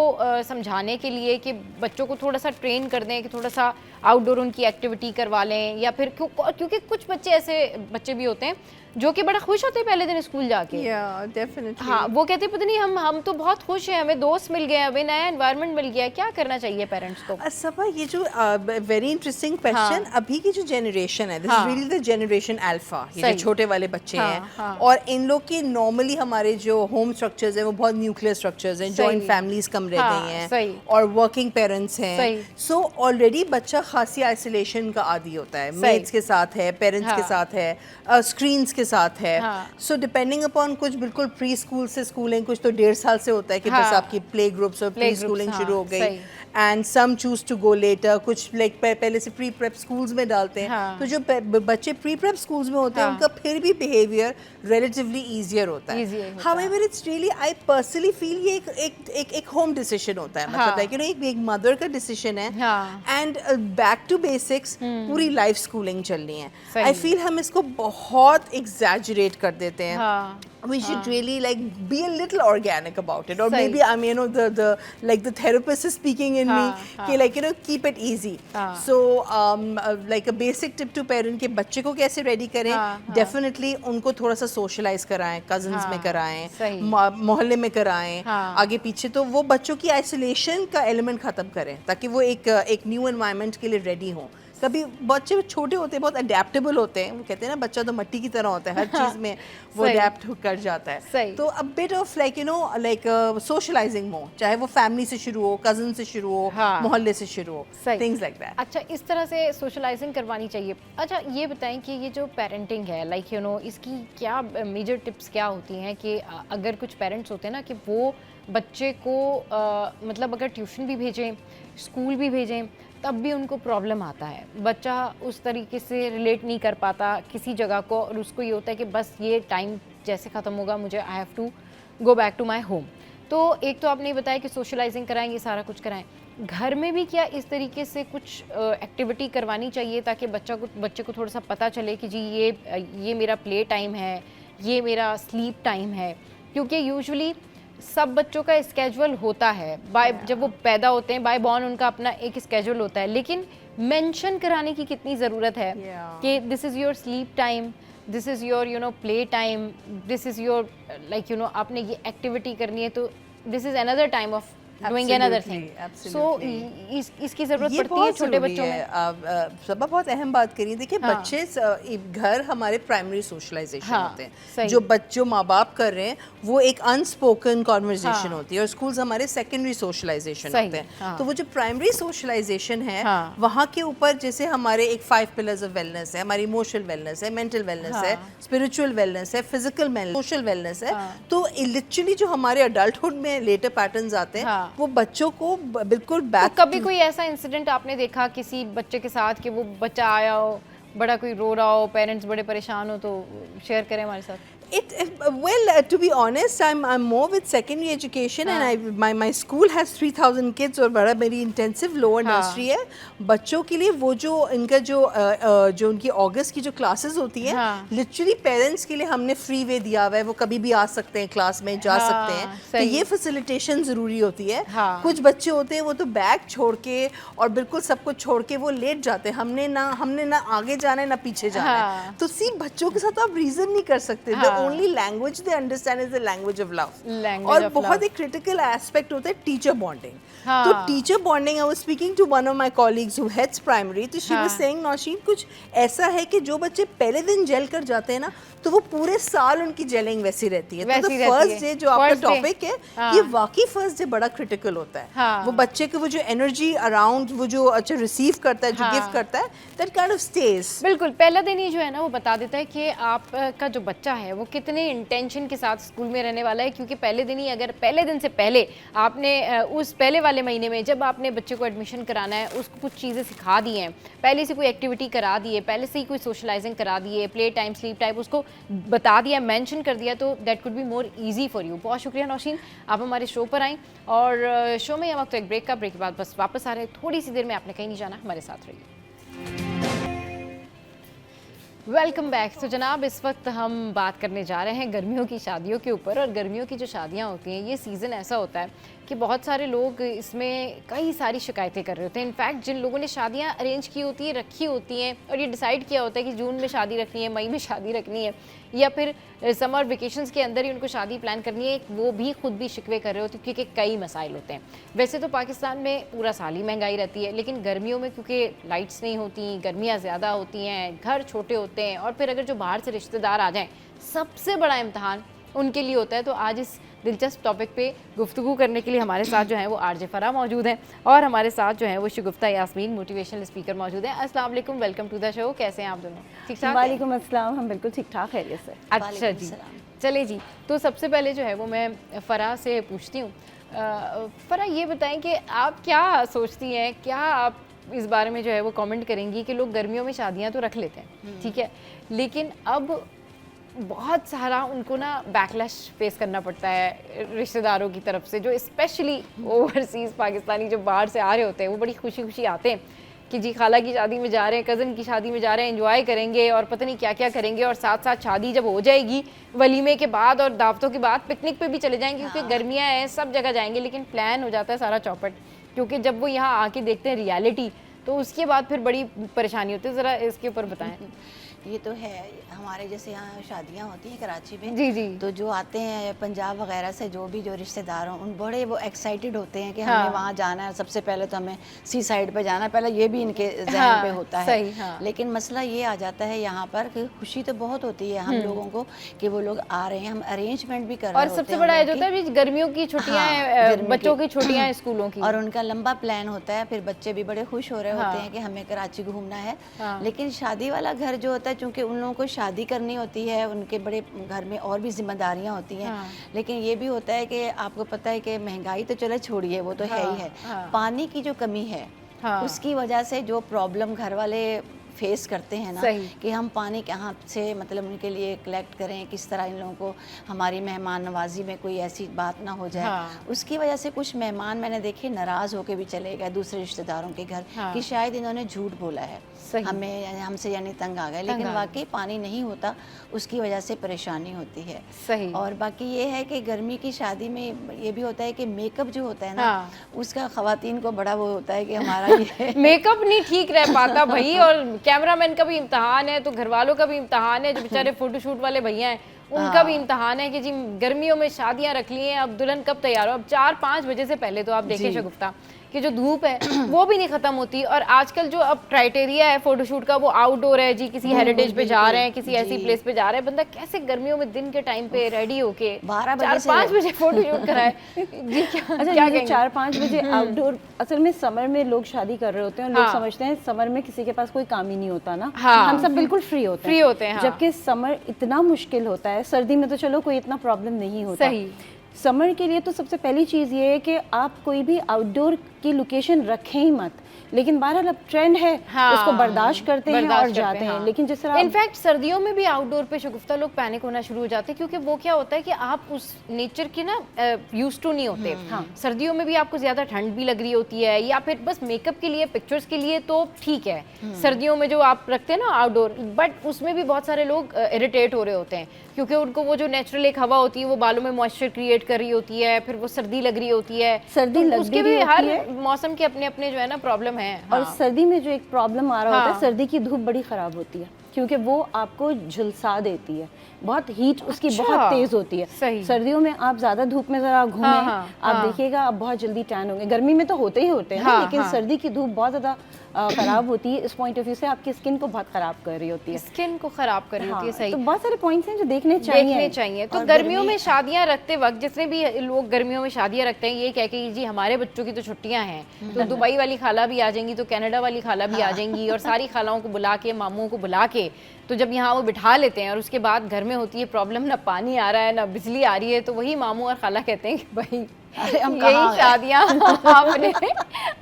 समझाने के लिए कि बच्चों को थोड़ा सा ट्रेन कर दें कि थोड़ा सा आउटडोर उनकी एक्टिविटी करवा लें, या फिर क्योंकि कुछ बच्चे ऐसे बच्चे भी होते हैं जो कि बड़ा खुश होते हैं पहले दिन स्कूल जाके। डेफिनेटली। हाँ, वो कहते हैं पता नहीं हम तो बहुत खुश हैं, हमें दोस्त मिल गए, हमें नया एनवायरनमेंट मिल गया। क्या करना चाहिए पेरेंट्स को? सबा, ये जो वेरी इंटरेस्टिंग क्वेश्चन, अभी की जो जनरेशन है, this is really the generation alpha, ये जो छोटे वाले बच्चे हैं, और इन लोग के नॉर्मली हमारे जो होम स्ट्रक्चर्स हैं वो बहुत न्यूक्लियर स्ट्रक्चर्स हैं, जॉइंट फैमिलीज कम रह गई हैं और वर्किंग पेरेंट्स हैं, सो ऑलरेडी बच्चा खासी आइसोलेशन का आदी होता है, मेट्स के साथ है, पेरेंट्स के साथ है, स्क्रीन्स के साथ है। सो डिपेंडिंग अपॉन, कुछ बिल्कुल प्री स्कूल से स्कूलिंग, कुछ तो 1.5 साल से होता है कि बस आपकी प्ले ग्रुप्स और प्री स्कूलिंग शुरू हो गई, and some choose to go later, कुछ लाइक पहले से प्री प्रेप स्कूल्स में डालते हैं। तो जो बच्चे प्री प्रेप स्कूल्स में होते हैं उनका फिर भी बिहेवियर रिलेटिवली ईजियर होता है। However it's really, I personally feel ये एक होम डिसीजन होता है, मतलब लाइक यू नो एक मदर का डिसीजन है, एंड बैक टू बेसिक्स पूरी लाइफ स्कूलिंग चलनी है। आई फील हम इसको बहुत एग्जैजरेट कर देते हैं। We should really like be a little organic about it, or maybe I mean, you know, the therapist is speaking in me, कि like you know keep it easy. So like a basic tip to parent कि बच्चे को कैसे ready करें, definitely उनको थोड़ा सा socialize कराएं, cousins में कराएं, मोहल्ले में कराएं, आगे पीछे, तो वो बच्चों की isolation का element खत्म करें ताकि वो एक new environment के लिए ready हों। कभी बच्चे छोटे होते हैं, बहुत अडेप्टेबल होते हैं, वो कहते हैं ना बच्चा तो मट्टी की तरह होता है, हर चीज़ में वो अडेप्ट कर जाता है। तो a bit of like you know like socialising more, चाहे वो फैमिली से शुरू हो, कजन से शुरू हो, मोहल्ले से शुरू हो, थिंग्स लाइक दैट। अच्छा, इस तरह से सोशलाइजिंग करवानी चाहिए। अच्छा, ये बताएं कि ये जो पेरेंटिंग है, लाइक यू नो, इसकी क्या मेजर टिप्स क्या होती हैं कि अगर कुछ पेरेंट्स होते हैं ना कि वो बच्चे को मतलब अगर ट्यूशन भी भेजें, स्कूल भी भेजें, तब भी उनको प्रॉब्लम आता है, बच्चा उस तरीके से रिलेट नहीं कर पाता किसी जगह को, और उसको ये होता है कि बस ये टाइम जैसे ख़त्म होगा मुझे I have to go back to my home. तो एक तो आपने बताया कि सोशलाइजिंग कराएं, ये सारा कुछ कराएं, घर में भी क्या इस तरीके से कुछ एक्टिविटी करवानी चाहिए ताकि बच्चे को थोड़ा सा पता चले कि जी ये मेरा प्ले टाइम है, ये मेरा स्लीप टाइम है, क्योंकि यूजुअली सब बच्चों का स्केजुअल होता है, जब वो पैदा होते हैं बाय बॉर्न उनका अपना एक स्केजुअल होता है, लेकिन मेंशन कराने की कितनी ज़रूरत है कि this is your sleep time, this is your you know play time, this is your like you no आपने ये एक्टिविटी करनी है, तो this is another time of doing another thing. So इसकी ज़रूरत पड़ती है छोटे बच्चों में। सबा बहुत अहम बात करिए, देखिए बच्चे घर हमारे प्राइमरी सोशलाइजेशन होते हैं, जो माँ बाप कर रहे हैं वो एक अनस्पोकन कॉन्वर्जेशन होती है, और स्कूल्स हमारे सेकेंडरी सोशलाइजेशन होते हैं। तो वो जो प्राइमरी सोशलाइजेशन है वहाँ के ऊपर जैसे हमारे एक 5 पिलर्स ऑफ वेलनेस है, हमारी इमोशनल वेलनेस है, मेंटल वेलनेस है, स्पिरिचुअल वेलनेस है, फिजिकल वेलनेस, सोशल वेलनेस है। तो लिटरली जो हमारे अडल्टहुड में लेटर पैटर्न्स आते हैं वो बच्चों को बिल्कुल बैक। तो कभी कोई ऐसा इंसिडेंट आपने देखा किसी बच्चे के साथ कि वो बच्चा आया हो, बड़ा कोई रो रहा हो, पेरेंट्स बड़े परेशान हो, तो शेयर करें हमारे साथ। To be honest, I'm more with secondary education, and my school has 3,000 kids और बड़ा मेरी intensive lower nursery है। बच्चों के लिए वो जो इनका जो उनकी अगस्त की जो क्लासेस होती हैं, literally पेरेंट्स के लिए हमने फ्री वे दिया हुआ है, वो कभी भी आ सकते हैं क्लास में, जा सकते हैं, तो ये फैसिलिटेशन ज़रूरी होती है। कुछ बच्चे होते हैं वो तो बैग छोड़ के और बिल्कुल सब कुछ छोड़ के वो लेट जाते हैं, हमने ना आगे जाना है ना पीछे जाना है, तो सी बच्चों के साथ आप रीज़न नहीं कर सकते। only language they understand is the language of love. और बहुत एक critical aspect होता है teacher bonding. तो teacher bonding, I was speaking to one of my colleagues who heads primary, तो she was saying, नौशीन कुछ ऐसा है कि जो बच्चे पहले दिन जेल कर जाते हैं ना, तो वो पूरे साल उनकी जेलिंग वैसी रहती है। तो फर्स्ट डे जो आपका टॉपिक है, ये वाकई फर्स्ट डे बड़ा क्रिटिकल होता है। वो बच्चे के वो जो एनर्जी अराउंड वो जो अच्छा रिसीव करता है, जो गिव करता है, दैट काइंड ऑफ स्टेज। बिल्कुल, पहला दिन ही जो है ना वो बता देता है कि आपका जो बच्चा है वो कितने इंटेंशन के साथ स्कूल में रहने वाला है, क्योंकि पहले दिन ही, अगर पहले दिन से पहले आपने उस पहले वाले महीने में जब आपने बच्चे को एडमिशन कराना है उसको कुछ चीज़ें सिखा दी हैं, पहले से कोई एक्टिविटी करा दी है, पहले से ही कोई सोशलाइजिंग करा दी है, प्ले टाइम स्लीप टाइम उसको बता दिया, मेंशन कर दिया, तो that could be more easy for you. बहुत शुक्रिया नौशीन, आप हमारे शो पर आएँ। और शो में यह वक्त एक ब्रेक का, ब्रेक के बाद बस वापस आ रहे हैं, थोड़ी सी देर में, आपने कहीं नहीं जाना, हमारे साथ रहिए। Welcome back. तो जनाब, इस वक्त हम बात करने जा रहे हैं गर्मियों की शादियों के ऊपर। और गर्मियों की जो शादियां होती हैं, ये सीज़न ऐसा होता है कि बहुत सारे लोग इसमें कई सारी शिकायतें कर रहे होते हैं। इनफैक्ट जिन लोगों ने शादियां अरेंज की होती है, रखी होती हैं, और ये डिसाइड किया होता है कि जून में शादी रखनी है, मई में शादी रखनी है, या फिर समर वेकेशंस के अंदर ही उनको शादी प्लान करनी है, वो भी खुद भी शिकवे कर रहे होते हैं, क्योंकि कई मसाइल होते हैं। वैसे तो पाकिस्तान में पूरा साल ही महंगाई रहती है, लेकिन गर्मियों में क्योंकि लाइट्स नहीं होती, गर्मियाँ ज़्यादा होती हैं, घर छोटे होते हैं, और फिर अगर जो बाहर से रिश्तेदार आ जाएँ, सबसे बड़ा इम्तहान उनके लिए होता है। तो आज इस दिलचस्प टॉपिक पे गुफ्तगू करने के लिए हमारे साथ जो है वो आरजे फरा मौजूद हैं, और हमारे साथ जो है वो शगुफ्ता यास्मीन, मोटिवेशनल स्पीकर, मौजूद हैं। अस्सलाम वालेकुम, वेलकम टू द शो। कैसे हैं आप दोनों? ठीक ठाक? वालेकुम अस्सलाम, हम बिल्कुल ठीक ठाक खैरियत से। अच्छा जी, चले जी। तो सबसे पहले जो है वो मैं फ़रा से पूछती हूँ। फ़रा, ये बताएं कि आप क्या सोचती हैं, क्या आप इस बारे में जो है वो कमेंट करेंगी कि लोग गर्मियों में शादियाँ तो रख लेते हैं, ठीक है, लेकिन अब बहुत सारा उनको ना बैकलैश फेस करना पड़ता है रिश्तेदारों की तरफ से, जो स्पेशली ओवरसीज़ पाकिस्तानी जो बाहर से आ रहे होते हैं, वो बड़ी खुशी खुशी आते हैं कि जी खाला की शादी में जा रहे हैं, कज़न की शादी में जा रहे हैं, एंजॉय करेंगे और पता नहीं क्या क्या करेंगे, और साथ साथ शादी जब हो जाएगी, वलीमे के बाद और दावतों के बाद पिकनिक पे भी चले जाएंगे, क्योंकि गर्मियाँ हैं, सब जगह जाएंगे, लेकिन प्लान हो जाता है सारा चौपट, क्योंकि जब वो यहाँ आके देखते हैं रियलिटी, तो उसके बाद फिर बड़ी परेशानी होती है। ज़रा इसके ऊपर बताएं। ये तो है, हमारे जैसे यहाँ शादियाँ होती हैं कराची में, जी जी, तो जो आते हैं पंजाब वगैरह से, जो भी जो रिश्तेदार हों, उन बड़े वो एक्साइटेड होते हैं कि हमें वहाँ जाना है, सबसे पहले तो हमें सी साइड पे जाना है, पहले ये भी इनके जहन पे होता है। लेकिन मसला ये आ जाता है यहाँ पर कि खुशी तो बहुत होती है हम लोगों को कि वो लोग आ रहे हैं, हम अरेंजमेंट भी कर रहे हैं, और सबसे बड़ा होता है गर्मियों की छुट्टियाँ, बच्चों की छुट्टियाँ स्कूलों की, और उनका लंबा प्लान होता है, फिर बच्चे भी बड़े खुश हो रहे होते हैं कि हमें कराची घूमना है। लेकिन शादी वाला घर जो होता है, चूँकि उन लोगों को शादी करनी होती है, उनके बड़े घर में और भी जिम्मेदारियां होती हैं, लेकिन ये भी होता है कि आपको पता है कि महंगाई तो चले छोड़िए, वो तो है ही है, पानी की जो कमी है उसकी वजह से जो प्रॉब्लम घर वाले फेस करते हैं ना, कि हम पानी कहाँ से मतलब उनके लिए कलेक्ट करें, किस तरह इन लोगों को हमारी मेहमान नवाजी में कोई ऐसी बात ना हो जाए, उसकी वजह से कुछ मेहमान मैंने देखे नाराज़ होकर भी चले गए दूसरे रिश्तेदारों के घर, कि शायद इन्होंने झूठ बोला है, हमें हमसे यानी तंग आ गए, लेकिन वाकई पानी नहीं होता, उसकी वजह से परेशानी होती है। सही। और बाकी ये है कि गर्मी की शादी में ये भी होता है कि मेकअप जो होता है ना, उसका ख़वातीन को बड़ा वो होता है कि हमारा ये मेकअप नहीं ठीक रह पाता भाई, और कैमरामैन का भी इम्तहान है, तो घर वालों का भी इम्तहान है, जो बेचारे फोटोशूट वाले भैया हैं उनका भी इम्तहान है कि जी गर्मियों में शादियां रख ली हैं, अब दुल्हन कब तैयार हो। अब 4-5 बजे से पहले तो आप देखें शगुफ्ता कि जो धूप है वो भी नहीं खत्म होती, और आजकल जो अब क्राइटेरिया है फोटोशूट का वो आउटडोर है जी, किसी हेरिटेज पे जा रहे हैं, किसी ऐसी प्लेस पे जा रहे हैं, बंदा कैसे गर्मियों में दिन के टाइम पे रेडी होके 4-5 बजे फोटोशूट कराए जी। अच्छा, 4-5 बजे आउटडोर, असल में समर में लोग शादी कर रहे होते हैं, लोग समझते हैं समर में किसी के पास कोई काम ही नहीं होता ना, हम सब बिल्कुल फ्री होते हैं, जबकि समर इतना मुश्किल होता है। सर्दी में तो चलो कोई इतना प्रॉब्लम नहीं होता, समर के लिए तो सबसे पहली चीज़ ये है कि आप कोई भी आउटडोर की लोकेशन रखें ही मत, लेकिन बहरहाल अब ट्रेंड है, उसको बर्दाश्त करते हैं और जाते हैं। लेकिन जिस तरह इनफैक्ट सर्दियों में भी आउटडोर पे शगुफ्ता लोग पैनिक होना शुरू हो जाते हैं, क्योंकि वो क्या होता है कि आप उस नेचर की ना यूज टू नहीं होते। सर्दियों में भी आपको ज़्यादा ठंड भी लग रही होती है, या फिर बस मेकअप के लिए, पिक्चर्स के लिए तो ठीक है सर्दियों में जो आप रखते हैं ना आउटडोर, बट उसमें भी बहुत सारे लोग इरिटेट हो रहे होते हैं, क्योंकि उनको वो जो नेचुरल एक हवा होती है वो बालों में मॉइस्चर क्रिएट कर रही होती है, फिर वो सर्दी लग रही होती है, सर्दी तो उसके भी हर मौसम के अपने अपने जो है ना प्रॉब्लम है। और सर्दी में जो एक प्रॉब्लम आ रहा होता है, सर्दी की धूप बड़ी ख़राब होती है, क्योंकि वो आपको झुलसा देती है, बहुत हीट उसकी बहुत तेज होती है। सर्दियों में आप ज़्यादा धूप में ज़रा घूमें, आप देखिएगा आप बहुत जल्दी टैन होंगे। गर्मी में तो होते ही होते हैं, लेकिन सर्दी की धूप बहुत ज़्यादा खराब होती है, इस पॉइंट ऑफ व्यू से आपकी स्किन को बहुत खराब कर रही होती है, स्किन को खराब कर रही होती है। सही, तो बहुत सारे पॉइंट्स हैं जो देखने चाहिए। तो गर्मियों में शादियां रखते वक्त जितने भी लोग गर्मियों में शादियां रखते हैं, ये कह के जी हमारे बच्चों की तो छुट्टियां हैं, तो दुबई वाली खाला भी आ जाएंगी, तो कनाडा वाली खाला भी आ जाएंगी, और सारी खालाओं को बुला के, मामुओं को बुला के, तो जब यहाँ वो बिठा लेते हैं और उसके बाद घर में होती है प्रॉब्लम, ना पानी आ रहा है ना बिजली आ रही है, तो वही मामू और खाला कहते हैं कि भाई यही शादियाँ आपने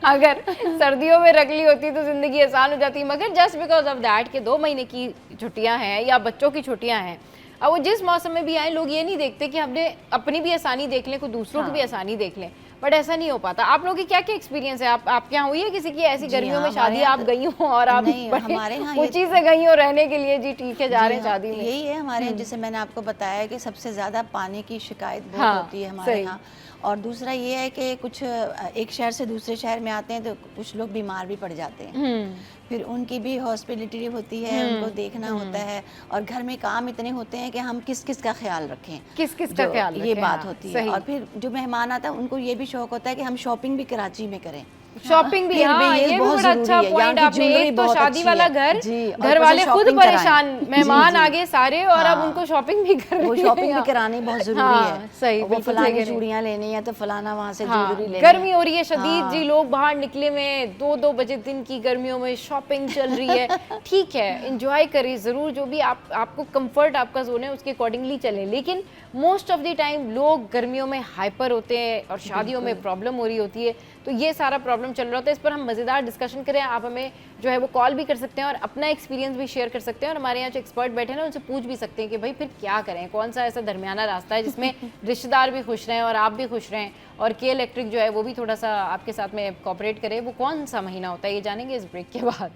अगर सर्दियों में रख ली होती तो ज़िंदगी आसान हो जाती। मगर जस्ट बिकॉज ऑफ दैट कि 2 महीने की छुट्टियाँ हैं या बच्चों की छुट्टियाँ हैं, अब वो जिस मौसम में भी आए, लोग ये नहीं देखते कि हमने अपनी भी आसानी देख लें, कोई दूसरों की भी आसानी देख लें, बट ऐसा नहीं हो पाता। आप लोगों की क्या क्या एक्सपीरियंस है? आपके यहाँ हुई है किसी की ऐसी गर्मियों में शादी, आप गई हो और आप हमारे यहाँ ऊंची से गई हो रहने के लिए, जी ठीक है जा रहे हैं शादी में? यही है हमारे यहाँ, जैसे मैंने आपको बताया कि सबसे ज़्यादा पानी की शिकायत बहुत होती है हमारे यहाँ। और दूसरा ये है कि कुछ एक शहर से दूसरे शहर में आते हैं तो कुछ लोग बीमार भी पड़ जाते हैं, फिर उनकी भी हॉस्पिटलिटी होती है, उनको देखना होता है, और घर में काम इतने होते हैं कि हम किस किस का ख्याल रखें, किस किस का ख्याल रखें, ये बात होती है। और फिर जो मेहमान आता है उनको ये भी शौक होता है कि हम शॉपिंग भी कराची में करें। शॉपिंग भी, हाँ, ये भी बड़ा अच्छा पॉइंट आपने। एक तो शादी वाला घर वाले खुद परेशान, मेहमान आगे सारे, और अब उनको शॉपिंग भी करनी है, वो शॉपिंग भी करानी बहुत जरूरी है। सही, वो फलानी चूड़ियां लेनी है तो फलाना वहाँ से ज्वेलरी लेनी है। गर्मी हो रही है शदीद जी, लोग बाहर निकले में 2-2 बजे दिन की गर्मियों में शॉपिंग चल रही है। ठीक है, एंजॉय करिए ज़रूर, जो भी आपको कंफर्ट आपका जोन है उसके अकॉर्डिंगली चलें, लेकिन मोस्ट ऑफ द टाइम लोग गर्मियों में हाइपर होते हैं और शादियों में प्रॉब्लम हो रही होती है, तो ये सारा प्रॉब्लम चल रहा होता है। इस पर हम मज़ेदार डिस्कशन करें, आप हमें जो है वो कॉल भी कर सकते हैं और अपना एक्सपीरियंस भी शेयर कर सकते हैं, और हमारे यहाँ जो एक्सपर्ट बैठे हैं ना उनसे पूछ भी सकते हैं कि भाई फिर क्या करें, कौन सा ऐसा दरमियाना रास्ता है जिसमें रिश्तेदार भी खुश रहें और आप भी खुश रहें, और के इलेक्ट्रिक जो है वो भी थोड़ा सा आपके साथ में कोऑपरेट करे। वो कौन सा महीना होता है ये जानेंगे इस ब्रेक के बाद।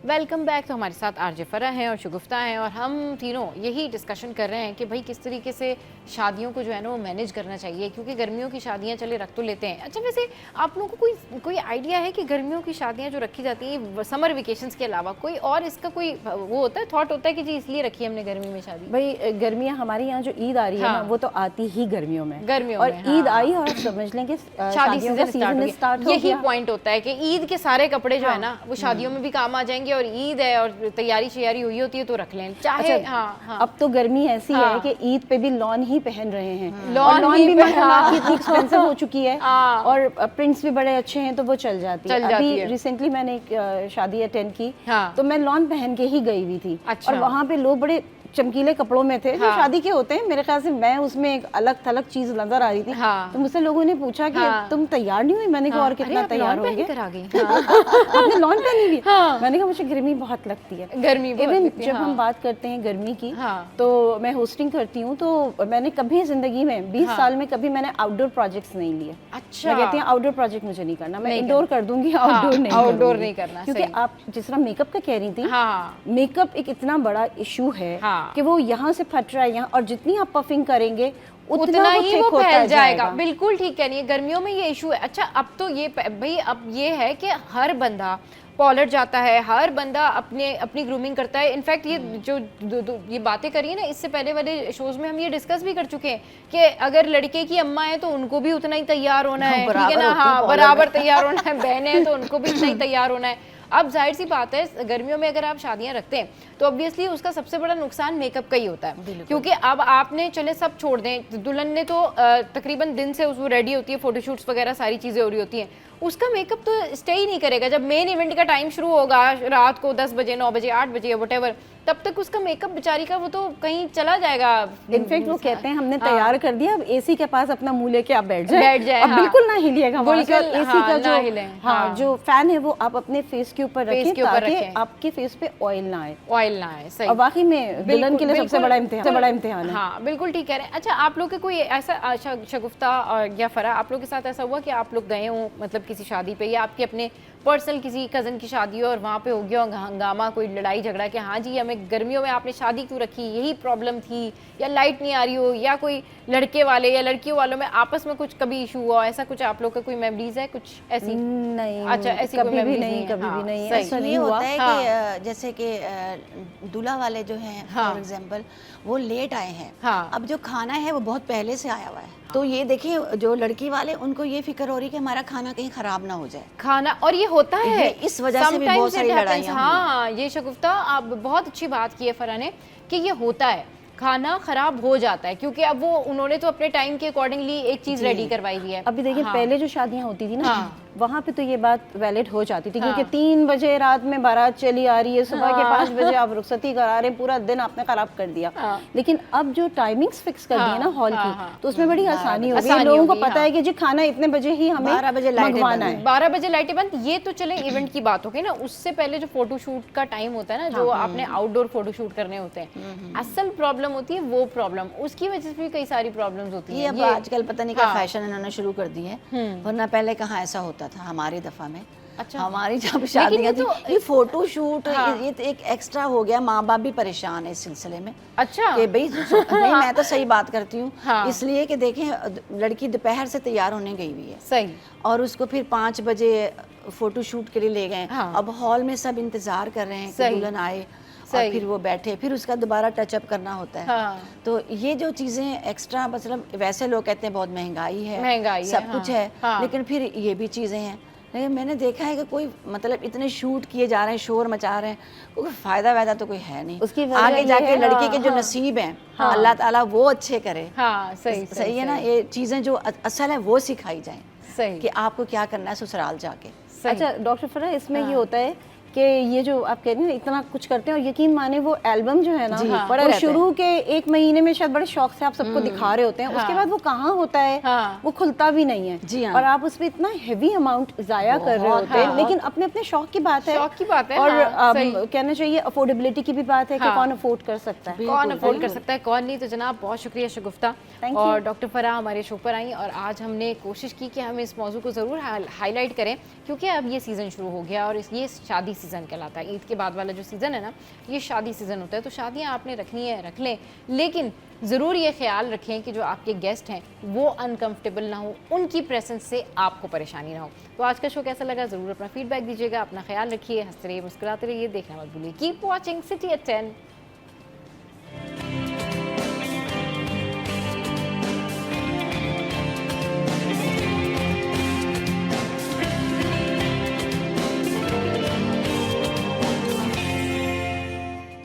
Welcome back. तो हमारे साथ आरजे फरा हैं और शगुफ्ता हैं, और हम तीनों यही डिस्कशन कर रहे हैं कि भाई किस तरीके से शादियों को जो है ना वो मैनेज करना चाहिए, क्योंकि गर्मियों की शादियां चले रख तो लेते हैं। अच्छा, वैसे आप लोगों को कोई आइडिया है कि गर्मियों की शादियां जो रखी जाती हैं समर वेकेशंस के अलावा, कोई और इसका कोई वो होता है, थॉट होता है कि जी इसलिए रखी है हमने गर्मी में शादी? भाई गर्मियाँ हमारे यहाँ जो ईद आ रही है ना, वो तो आती ही गर्मियों में, और ईद आई और समझ लें कि शादी सीजन स्टार्ट। यही पॉइंट होता है कि ईद के सारे कपड़े जो है ना वो शादियों में भी काम आ जाएंगे, और ईद है और तैयारी शैयारी हुई होती है तो रख लें चाहे। अच्छा, अब तो गर्मी ऐसी है कि ईद पे भी लॉन ही पहन रहे हैं, लॉन भी इतनी एक्सपेंसिव हो चुकी है, और प्रिंट्स भी बड़े अच्छे हैं तो वो चल जाती है। अभी रिसेंटली मैंने एक शादी अटेंड की, तो मैं लॉन पहन के ही गई हुई थी, और वहाँ पे लोग बड़े चमकीले कपड़ों में थे जो शादी के होते हैं। मेरे ख्याल से मैं उसमें एक अलग थलग चीज नजर आ रही थी, तो मुझसे लोगों ने पूछा कि तुम तैयार नहीं हुई? मैंने कहा और कितना तैयार होंगे, आपने लॉन पहनी हुई? मैंने कहा मुझे गर्मी बहुत लगती है, गर्मी इवन जब हम बात करते हैं गर्मी की, तो मैं होस्टिंग करती हूँ, तो मैंने कभी जिंदगी में 20 साल में कभी मैंने आउटडोर प्रोजेक्ट्स नहीं लिए। अच्छा, मैं कहती हूँ आउटडोर प्रोजेक्ट मुझे नहीं करना, मैं इंडोर कर दूंगी, आउटडोर नहीं करना, क्योंकि आप जिस तरह मेकअप का कह रही थी, मेकअप एक इतना बड़ा इशू है कि वो यहाँ से फट रहा है यहाँ, और जितनी आप पफिंग करेंगे उतना ही वो फैल जाएगा। बिल्कुल ठीक कह रही है, गर्मियों में ये इशू है। अच्छा, अब तो ये भाई अब ये है कि हर बंदा पॉलर जाता है, हर बंदा अपनी ग्रूमिंग करता है। इनफैक्ट ये जो ये बातें करिए ना, इससे पहले वाले शोज में हम ये डिस्कस भी कर चुके हैं कि अगर लड़के की अम्मा है तो उनको भी उतना ही तैयार होना है, ठीक है ना? हाँ, बराबर तैयार होना है। बहनें हैं तो उनको भी उतना ही तैयार होना है। अब जाहिर सी बात है, गर्मियों में अगर आप शादियां रखते हैं तो ऑब्वियसली उसका सबसे बड़ा नुकसान मेकअप का ही होता है, क्योंकि अब आपने चले सब छोड़ दें, दुल्हन ने तो तकरीबन दिन से उसको रेडी होती है, फोटोशूट्स वगैरह सारी चीज़ें हो रही होती हैं, उसका मेकअप तो स्टे ही नहीं करेगा। जब मेन इवेंट का टाइम शुरू होगा रात को 10 बजे 9 बजे 8 बजे वटेवर, तब तक उसका मेकअप बेचारी का वो तो कहीं चला जाएगा। इनफैक्ट वो कहते हैं हमने तैयार कर दिया, अब एसी के पास अपना मुंह लेके आप बैठ जाए, अब बिल्कुल ना हिलिएगा वहाँ से, और एसी का जो फैन है वो आप अपने फेस के ऊपर रखें ताकि आपके फेस पे ऑयल ना आए। सही, और वाकई में दुल्हन के लिए सबसे बड़ा इम्तिहान है। हाँ, बिल्कुल ठीक कह रहे हैं। अच्छा, आप लोग के कोई ऐसा शगुफ्ता या फरा, आप लोग के साथ ऐसा हुआ कि आप लोग गए हो मतलब किसी शादी पे, या आपके अपने पर्सनल किसी कज़न की शादी हो और वहाँ पे हो गया हंगामा, कोई लड़ाई झगड़ा कि हाँ जी हमें गर्मियों में आपने शादी क्यों रखी, यही प्रॉब्लम थी, या लाइट नहीं आ रही हो, या कोई लड़के वाले या लड़कियों वालों में आपस में कुछ कभी इशू हुआ, ऐसा कुछ आप लोग का कोई मेमोरीज है कुछ ऐसी? नहीं। अच्छा, ऐसी कभी भी नहीं, कभी भी नहीं। ऐसा नहीं होता है कि जैसे कि दूल्हा वाले जो हैं फॉर एग्जांपल वो लेट आए हैं, अब जो खाना है वो बहुत पहले से आया हुआ है, तो ये देखिए जो लड़की वाले उनको ये फिक्र हो रही कि हमारा खाना कहीं खराब ना हो जाए, खाना, और ये होता है इस वजह से भी बहुत सारी लड़ाइयाँ। हाँ, ये शगुफ्ता आप बहुत अच्छी बात की है फरा ने कि ये होता है, खाना खराब हो जाता है क्योंकि अब वो उन्होंने तो अपने टाइम के अकॉर्डिंगली एक चीज रेडी करवाई हुई है। अभी देखिए पहले जो शादियां होती थी ना, वहाँ पे तो ये बात वैलिड हो जाती थी क्योंकि 3 बजे रात में बारात चली आ रही है, सुबह के 5 बजे आप रुखसती करा रहे हैं, पूरा दिन आपने खराब कर दिया। लेकिन अब जो टाइमिंग्स फिक्स कर दी है ना हॉल की, तो उसमें बड़ी आसानी हो गई, लोगों को पता है कि जी खाना इतने बजे ही हमें 12 बजे मंगवाना है। 12 बजे लाइटें बंद, ये तो चले इवेंट की बात हो गई ना, उससे पहले जो फोटोशूट का टाइम होता है ना, जो आपने आउटडोर फोटोशूट करने होते हैं, असल प्रॉब्लम होती है वो प्रॉब्लम, उसकी वजह से भी कई सारी प्रॉब्लम्स होती हैं। ये आजकल पता नहीं क्या फैशन इन्होंने शुरू कर दी है, वरना पहले कहाँ ऐसा होता था हमारी दफा में। अच्छा, हमारी जब शादियां थी ये फोटो शूट ये तो एक एक्स्ट्रा हो गया, माँ बाप भी परेशान है इस सिलसिले में। अच्छा कि भाई मैं तो सही बात करती हूँ, इसलिए कि देखें लड़की दोपहर से तैयार होने गई हुई है, सही, और उसको फिर 5 बजे फोटो शूट के लिए ले गए। अब हॉल में सब इंतजार कर रहे हैं कि दुल्हन आए और फिर वो बैठे, फिर उसका दोबारा टचअप करना होता है। तो ये जो चीज़ें एक्स्ट्रा, मतलब वैसे लोग कहते हैं बहुत महंगाई है, सब कुछ है, लेकिन फिर ये भी चीज़ें हैं। लेकिन मैंने देखा है कि कोई मतलब इतने शूट किए जा रहे हैं, शोर मचा रहे हैं, कोई फ़ायदा वायदा तो कोई है नहीं। उसकी आगे जाके लड़की के जो नसीब हैं अल्लाह ताला वो अच्छे करे। सही है ना, ये चीज़ें जो असल है वो सिखाई जाएं कि आपको क्या करना है ससुराल जाके। अच्छा डॉक्टर फरा, इसमें ये होता है कि ये जो आप कह रहे हैं इतना कुछ करते हैं, और यकीन माने वो एल्बम जो है ना, वो शुरू के 1 महीने में शायद बड़े शौक से आप सबको दिखा रहे होते हैं, उसके बाद वो कहाँ होता है, वो खुलता भी नहीं है जी, और आप उसमें इतना हेवी अमाउंट जाया कर रहे होते हैं। लेकिन अपने अपने शौक की बात है, और कहना चाहिए अफोर्डेबिलिटी की भी बात है कि कौन अफोर्ड कर सकता है, कौन अफोर्ड कर सकता है, कौन नहीं। तो जनाब बहुत शुक्रिया शगुफ्ता और डॉक्टर फरा हमारे शो पर आई, और आज हमने कोशिश की कि हम इस मौजू को ज़रूर हाईलाइट करें क्योंकि अब ये सीज़न शुरू हो गया और ये शादी सीज़न कहलाता है। ईद के बाद वाला जो सीज़न है ना, ये शादी सीज़न होता है, तो शादियां आपने रखनी है रख लें, लेकिन ज़रूर ये ख्याल रखें कि जो आपके गेस्ट हैं वो अनकंफर्टेबल ना हो, उनकी प्रेजेंस से आपको परेशानी ना हो। तो आज का शो कैसा लगा ज़रूर अपना फीडबैक दीजिएगा, अपना ख्याल रखिए, हंसते रहिए, मुस्कुराते रहिए, देखना मत भूलिए। Keep watching city at 10।